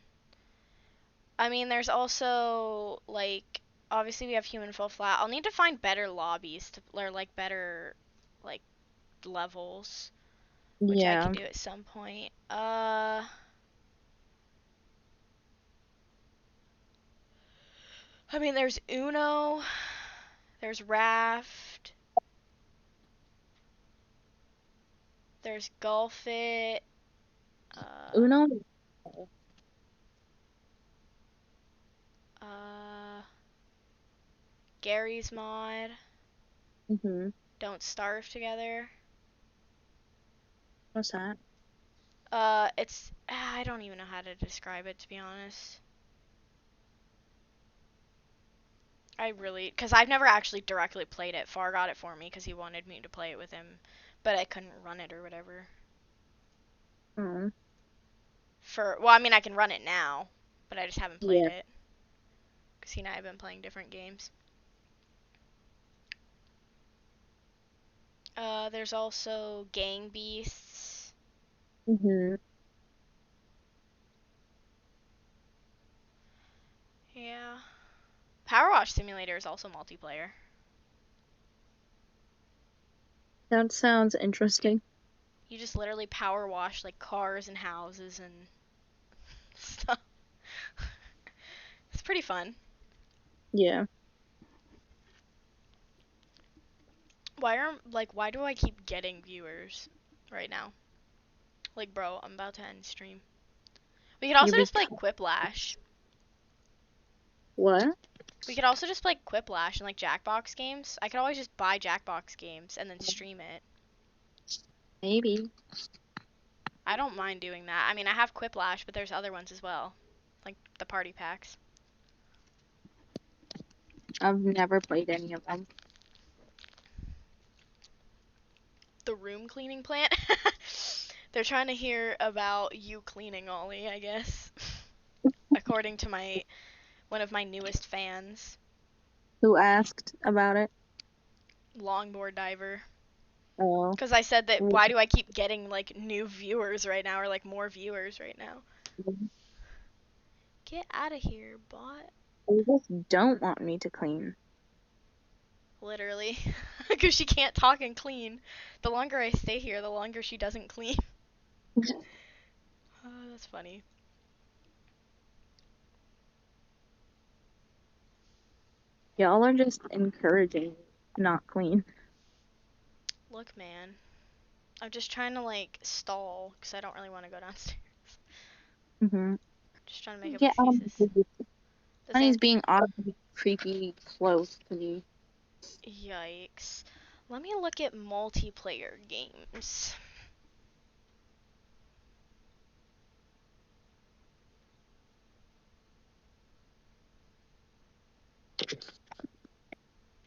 I mean, there's also like obviously we have human fall flat. I'll need to find better lobbies to or like better like levels, which I could Yeah. do at some point. I mean, there's Uno, there's Raft, there's Golf It, uh, Uno. uh, Gary's Mod, Mhm. Don't Starve Together. What's that? It's I don't even know how to describe it to be honest. Because I've never actually directly played it. Far got it for me because he wanted me to play it with him, but I couldn't run it or whatever. Oh, Well, I mean, I can run it now, but I just haven't played yeah. it because he and I have been playing different games. There's also Gang Beasts. Mhm. Yeah. Power Wash Simulator is also multiplayer. That sounds interesting. You just literally power wash like cars and houses and stuff. It's pretty fun. Yeah. Why do I keep getting viewers right now? Like, bro, I'm about to end stream. We could You also just play become Quiplash. what? We could also just play Quiplash and like Jackbox games. I could always just buy Jackbox games and then stream it. Maybe. I don't mind doing that. I mean, I have Quiplash, but there's other ones as well, like the party packs. I've never played any of them. The room cleaning plant. They're trying to hear about you cleaning, Ollie, I guess. According to my one of my newest fans, Who asked about it? longboard diver. Oh. Because I said that Mm. why do I keep getting like new viewers right now or like more viewers right now? Get out of here, bot. They just don't want me to clean. Literally. Because she can't talk and clean. The longer I stay here, the longer she doesn't clean. Oh, that's funny. Y'all are just encouraging not clean. Look, man. I'm just trying to like stall because I don't really want to go downstairs. Mm-hmm. Just trying to make up Get out of excuses. the The same. Honey's being oddly creepy close to me. Yikes. Let me look at multiplayer games.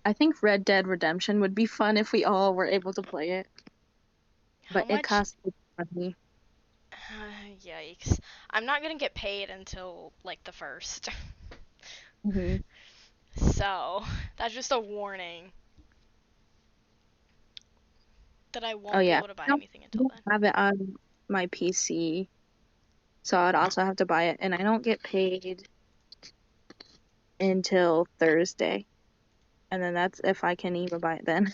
I think Red Dead Redemption would be fun if we all were able to play it, How but it much? costs money. Yikes. I'm not gonna get paid until like the first. Hmm. So, that's just a warning that I Oh won't be yeah, able to buy I anything until don't then. have it on my PC, so I'd also have to buy it, and I don't get paid until Thursday, and then that's if I can even buy it then.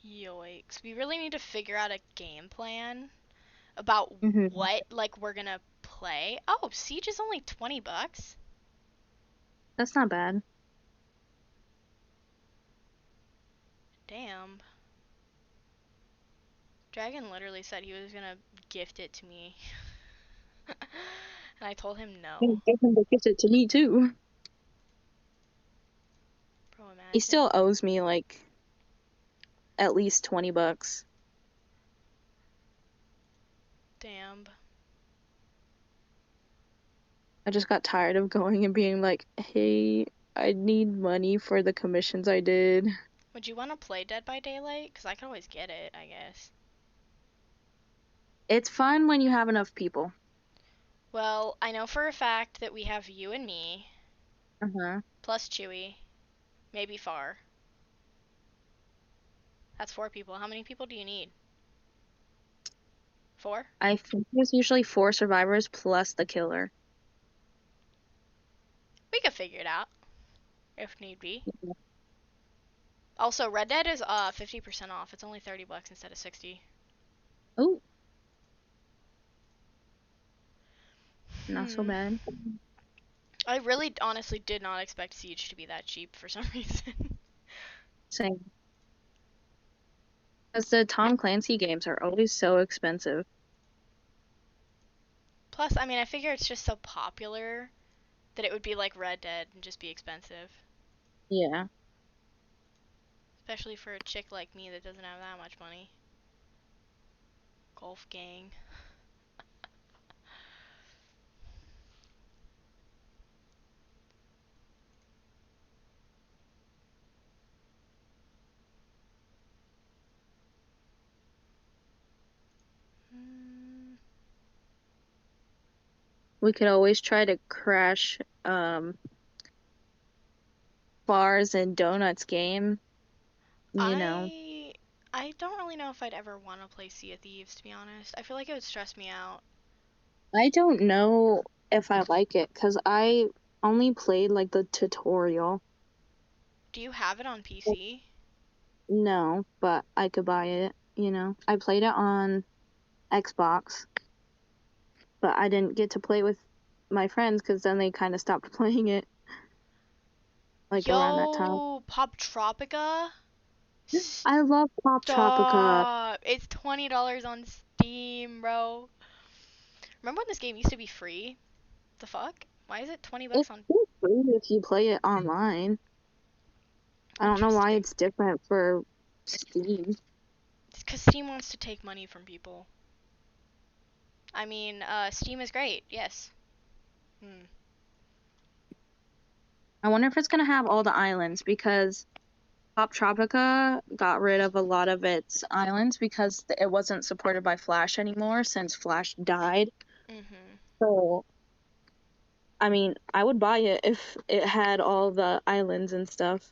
Yikes. We really need to figure out a game plan about Hmm. what like we're gonna play. Oh, Siege is only 20 bucks. That's not bad. Damn. Dragon literally said he was gonna gift it to me. And I told him no. Get him to gift it to me too. Bro, He imagine. still owes me like at least $20. Damn. I just got tired of going and being like, hey, I need money for the commissions I did. Would you want to play Dead by Daylight? Because I could always get it, I guess. It's fun when you have enough people. Well, I know for a fact that we have you and me, Uh-huh. plus Chewy, maybe Far. That's 4 people. How many people do you need? 4? I think there's usually 4 survivors plus the killer. We could figure it out if need be. Also, Red Dead is 50% off. It's only $30 instead of 60. Oh, not so Hmm. bad. I really honestly did not expect Siege to be that cheap for some reason. Same. Because the Tom Clancy games are always so expensive. Plus, I mean, I figure it's just so popular that it would be like Red Dead and just be expensive. Yeah. Especially for a chick like me that doesn't have that much money. Golf gang. Hmm. We could always try to crash bars and donuts game. You know. I don't really know if I'd ever want to play Sea of Thieves, to be honest. I feel like it would stress me out. I don't know if I like it because I only played like the tutorial. Do you have it on PC? No, but I could buy it, you know. I played it on Xbox, but I didn't get to play it with my friends because then they kind of stopped playing it like around that time. Yo, Pop Tropica? I love Pop Tropica. Stop! It's $20 on Steam, bro. Remember when this game used to be free? The fuck? Why is it 20 It's bucks on? still free if you play it online. I don't know why Interesting. it's different for Steam. It's because Steam wants to take money from people. I mean, Steam is great, yes. Hmm. I wonder if it's gonna have all the islands because Pop Tropica got rid of a lot of its islands because it wasn't supported by Flash anymore since Flash died. Mhm. So, I mean, I would buy it if it had all the islands and stuff.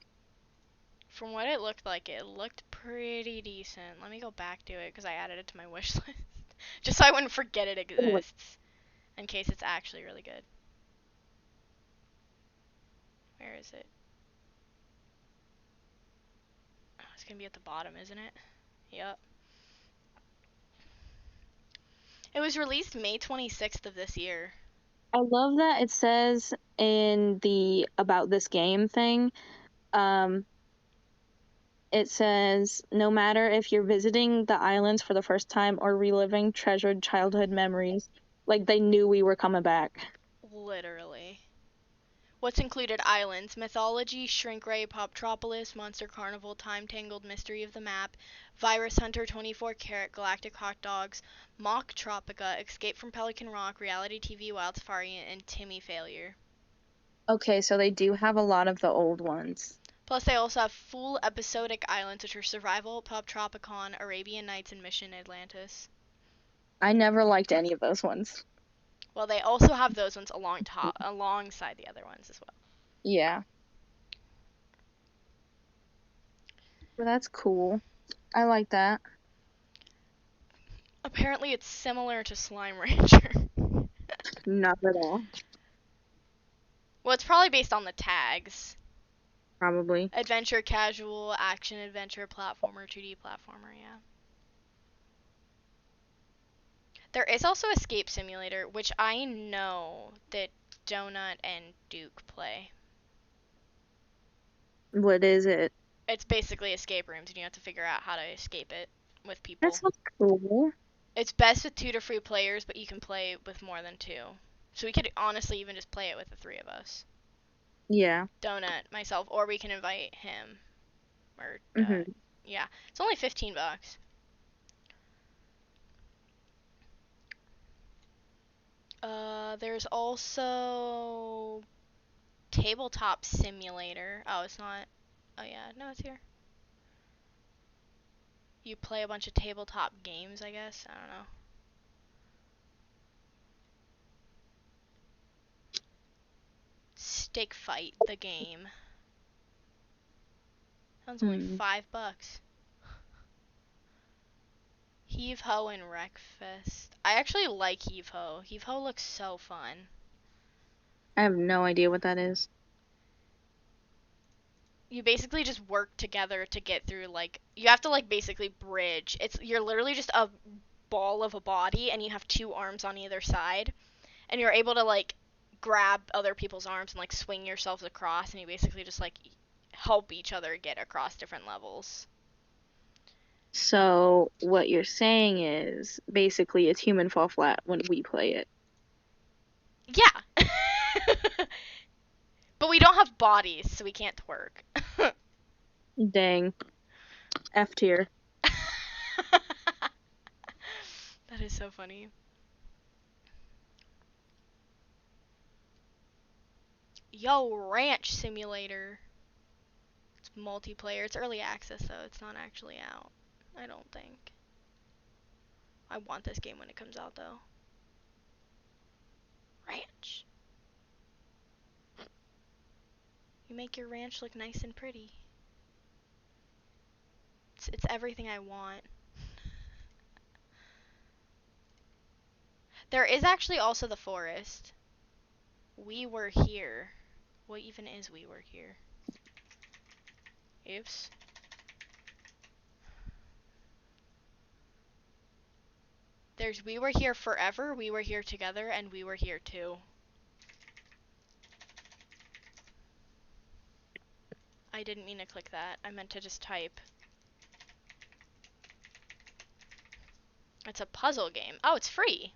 From what it looked like, it looked pretty decent. Let me go back to it because I added it to my wish list. Just so I wouldn't forget it exists. In case it's actually really good. Where is it? Oh, it's gonna be at the bottom, isn't it? Yep. It was released May 26th of this year. I love that it says in the about this game thing, um, it says no matter if you're visiting the islands for the first time or reliving treasured childhood memories, like they knew we were coming back. Literally. What's included? Islands, Mythology, Shrink Ray, Poptropolis, Monster Carnival, Time Tangled, Mystery of the Map, Virus Hunter, 24 Karat, Galactic Hot Dogs, Mock Tropica, Escape from Pelican Rock, Reality TV, Wild Safari, and Timmy Failure. Okay, so they do have a lot of the old ones. Plus, they also have full episodic islands, which are Survival, Poptropicon, Arabian Nights, and Mission Atlantis. I never liked any of those ones. Well, they also have those ones alongside the other ones as well. Yeah, but that's cool. I like that. Apparently, it's similar to Slime Rancher. Not at all, Well, it's probably based on the tags. probably. Adventure, casual, action, adventure, platformer, 2D platformer, yeah. There is also Escape Simulator, which I know that Donut and Duke play. What is it? It's basically escape rooms, and you have to figure out how to escape it with That people. sounds cool. It's best with 2 to 3 players, but you can play with more than 2. So we could honestly even just play it with the 3 of us. Yeah. Donut, myself, or we can invite him. Or, Mhm. yeah. It's only $15. There's also Tabletop Simulator. Oh, it's not. Oh, yeah. No, it's here. You play a bunch of tabletop games, I guess. I don't know. Stick Fight, the game. That's only Hmm. $5. Heave Ho and Wreckfest. I actually like Heave Ho. Heave Ho looks so fun. I have no idea what that is. You basically just work together to get through, like, you have to, like, basically bridge. You're literally just a ball of a body, and you have two arms on either side, and you're able to, like, grab other people's arms and, like, swing yourselves across, and you basically just, like, help each other get across different levels. So what you're saying is basically it's human fall flat when we play it. Yeah. But we don't have bodies, so we can't twerk. Dang. F tier. That is so funny. Yo, Ranch Simulator. It's multiplayer. It's early access, though. It's not actually out. I don't think. I want this game when it comes out, though. Ranch. You make your ranch look nice and pretty. It's everything I want. There is actually also the forest. We were here. What even is we were here? Oops. There's we were here forever, we were here together, and we were here too. I didn't mean to click that. I meant to just type. It's a puzzle game. Oh, it's free.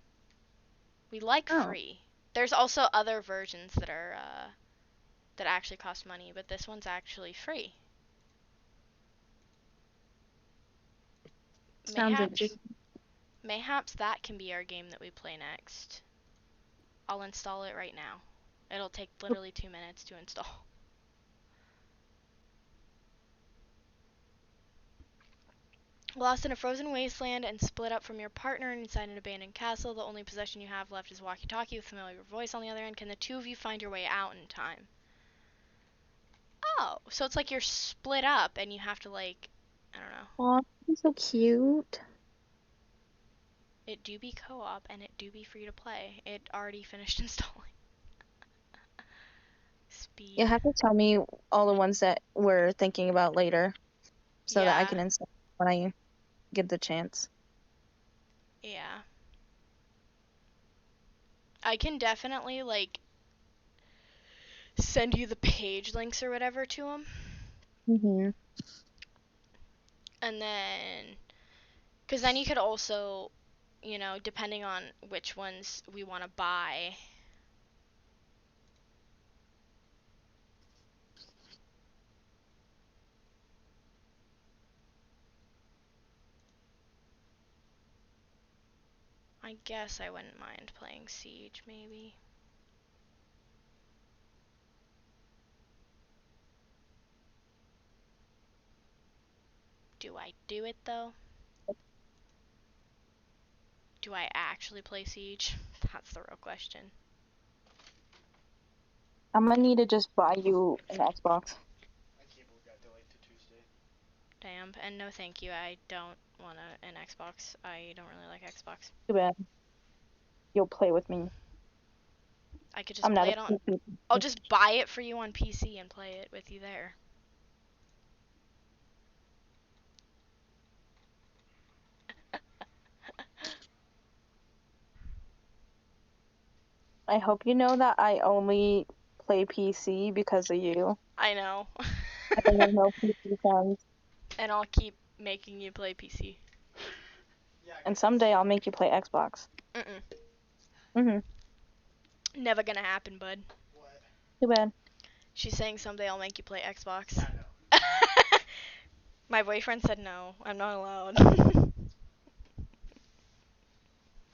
We like free. There's also other versions that are that actually cost money, but this one's actually free. Sounds interesting. Mayhaps that can be our game that we play next. I'll install it right now. It'll take literally 2 minutes to install. Lost in a frozen wasteland and split up from your partner inside an abandoned castle, the only possession you have left is walkie-talkie with a familiar voice on the other end. Can the two of you find your way out in time? Oh, so it's like you're split up and you have to, like, I don't know. Aw, that's so cute. It do be co-op and it do be free to play. It already finished installing. Speed. You'll have to tell me all the ones that we're thinking about later so that I can install when I get the chance. Yeah. I can definitely, like, send you the page links or whatever to them. Mm-hmm. And then, because then you could also, you know, depending on which ones we want to buy. I guess I wouldn't mind playing Siege, maybe. Do I do it, though? Do I actually play Siege? That's the real question. I'm gonna need to just buy you an Xbox. My keyboard got delayed to Tuesday. Damn, and no thank you. I don't want an Xbox. I don't really like Xbox. Too bad. You'll play with me. I could just I'm not play a it on. PC. I'll just buy it for you on PC and play it with you there. I hope you know that I only play PC because of you. I know. I have no PC friends. And I'll keep making you play PC. And someday I'll make you play Xbox. Mm-mm. Mm-hmm. Never gonna happen, bud. What? Too bad. She's saying someday I'll make you play Xbox. I know. My boyfriend said no. I'm not allowed.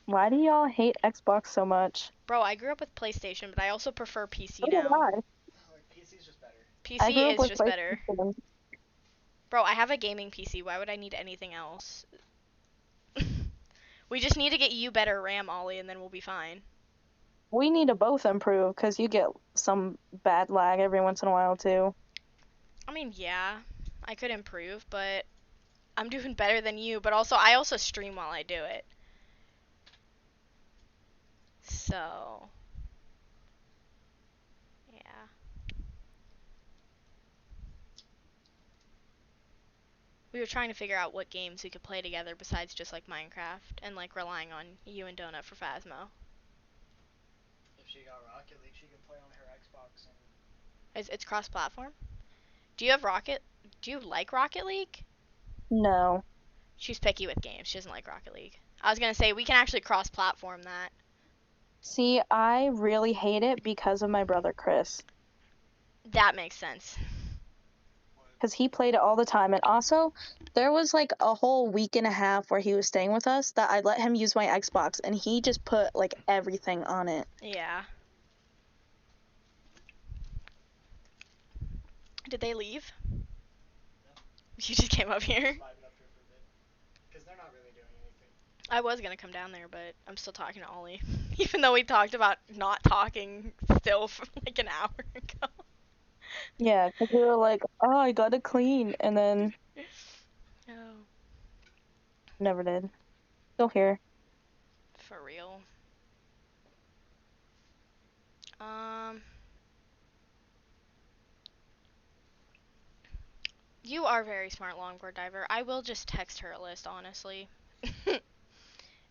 Why do y'all hate Xbox so much? Bro, I grew up with PlayStation, but I also prefer PC So did now. I. Like, PC's just better. I grew PC up is with just better. PlayStation. Bro, I have a gaming PC. Why would I need anything else? We just need to get you better RAM, Ollie, and then we'll be fine. We need to both improve because you get some bad lag every once in a while too. I mean, yeah, I could improve, but I'm doing better than you, but also I also stream while I do it. So, yeah. We were trying to figure out what games we could play together besides just like Minecraft and like relying on you and Donut for Phasmo. If she got Rocket League, she can play on her Xbox and. It's cross-platform. Do you have Rocket? Do you like Rocket League? No. She's picky with games. She doesn't like Rocket League. I was gonna say we can actually cross-platform that. See, I really hate it because of my brother Chris. That makes sense. Because he played it all the time. And also, there was like a whole week and a half where he was staying with us that I let him use my Xbox, and he just put like everything on it. Yeah. Did they leave? No. You just came up here. Just vibing up here for a bit. Because they're not really doing anything. I was gonna come down there, but I'm still talking to Ollie. Even though we talked about not talking still for like an hour ago. Yeah, because we were like, oh, I gotta clean. And then Oh, never did. Still here. for real. Um, you are very smart, longboard diver. I will just text her a list, honestly.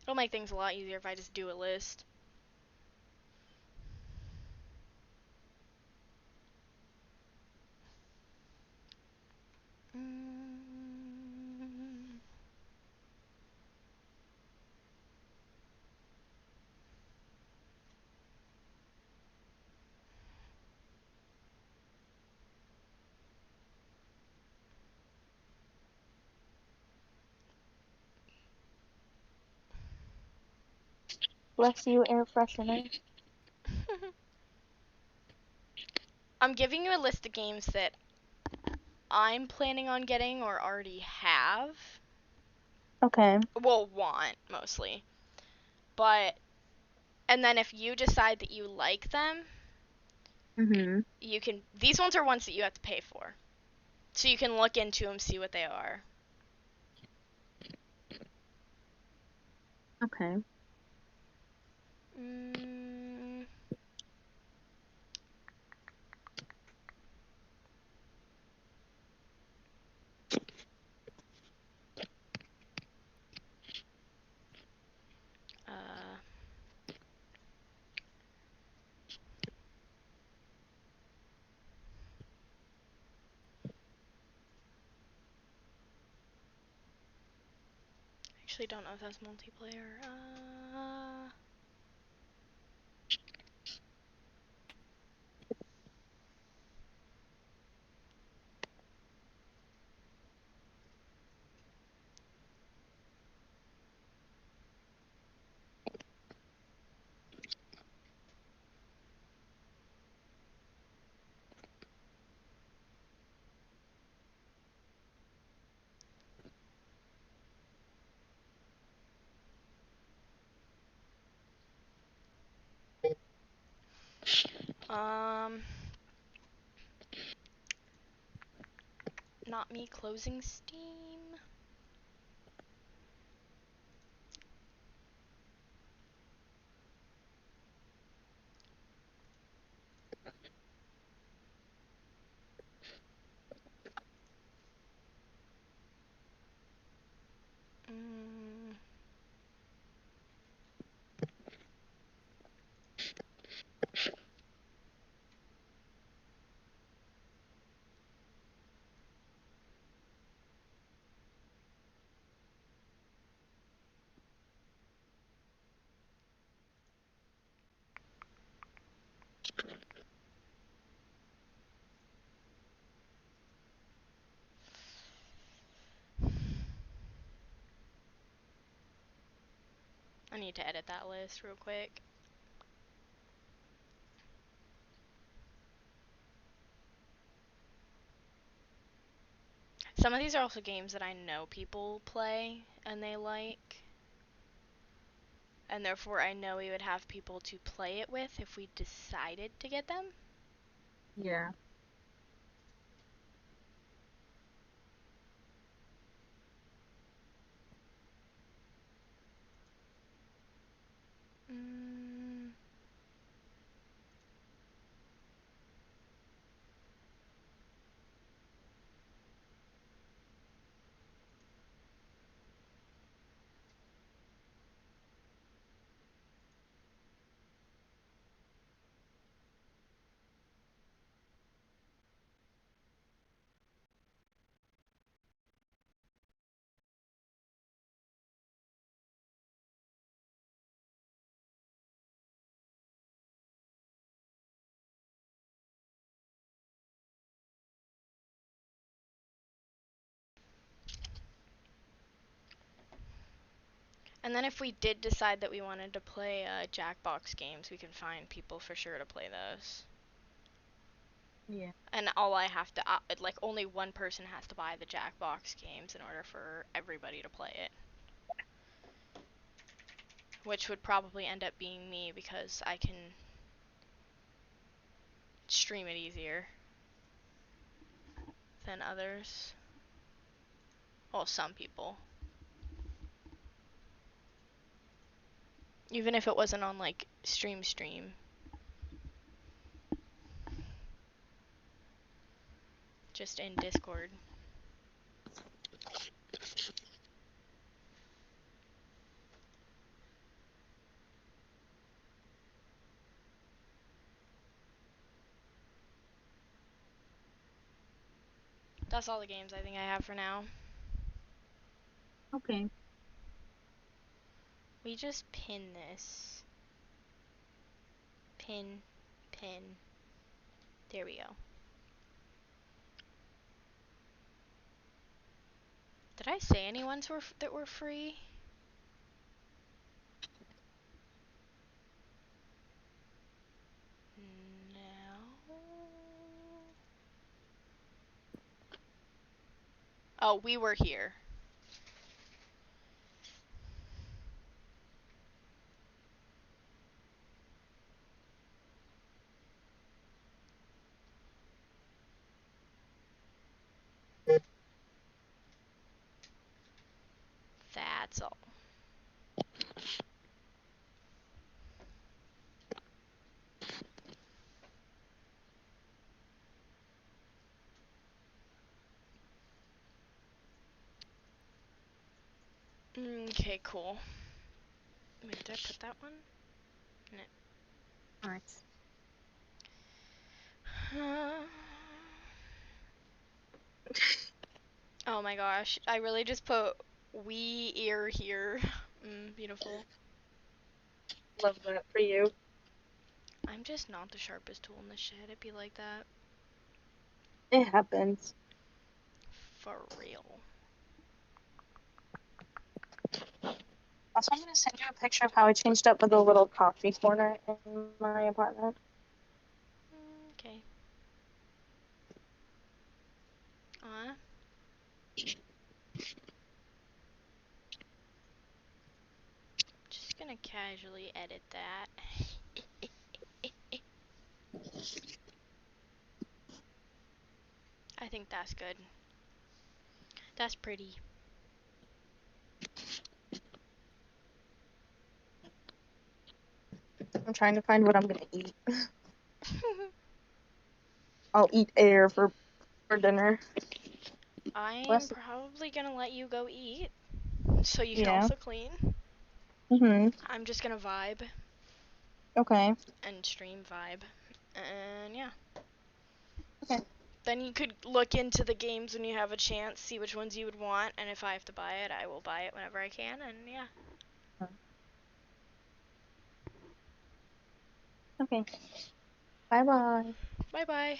It'll make things a lot easier if I just do a list. Mm. Bless you, air freshener. I'm giving you a list of games that I'm planning on getting or already have. Okay. Well, want, mostly. But, and then if you decide that you like them, Mm-hmm. you can, these ones are ones that you have to pay for. So you can look into them, see what they are. Okay. Mm, uh, actually don't know if that's multiplayer. Um, not me closing Steam. Mm, I need to edit that list real quick. Some of these are also games that I know people play and they like. And therefore I know we would have people to play it with if we decided to get them. Yeah. Mm. And then if we did decide that we wanted to play Jackbox games, we can find people for sure to play those. Yeah. And all I have to, like, only one person has to buy the Jackbox games in order for everybody to play it. Which would probably end up being me because I can stream it easier than others. Well, some people. Even if it wasn't on, like, stream. Just in Discord. That's all the games I think I have for now. Okay. We just pin this. Pin. There we go. Did I say any ones that were free? No. Oh, we were here. That's all. Okay, cool. Wait, did I put that one? No. Nice. Oh my gosh, I really just put we ear here. Beautiful. Love that for you. I'm just not the sharpest tool in the shed. It'd be like that. It happens. For real. Also, I'm gonna send you a picture of how I changed up with the little coffee corner in my apartment. Okay. Just gonna casually edit that. I think that's good. That's pretty. I'm trying to find what I'm gonna eat. I'll eat air for dinner. I'm probably gonna let you go eat, so you can Yeah. also clean. Mhm. I'm just gonna vibe Okay. and stream vibe, and yeah. Okay. Then you could look into the games when you have a chance, see which ones you would want, and if I have to buy it, I will buy it whenever I can, and yeah. Okay. Bye bye. Bye bye.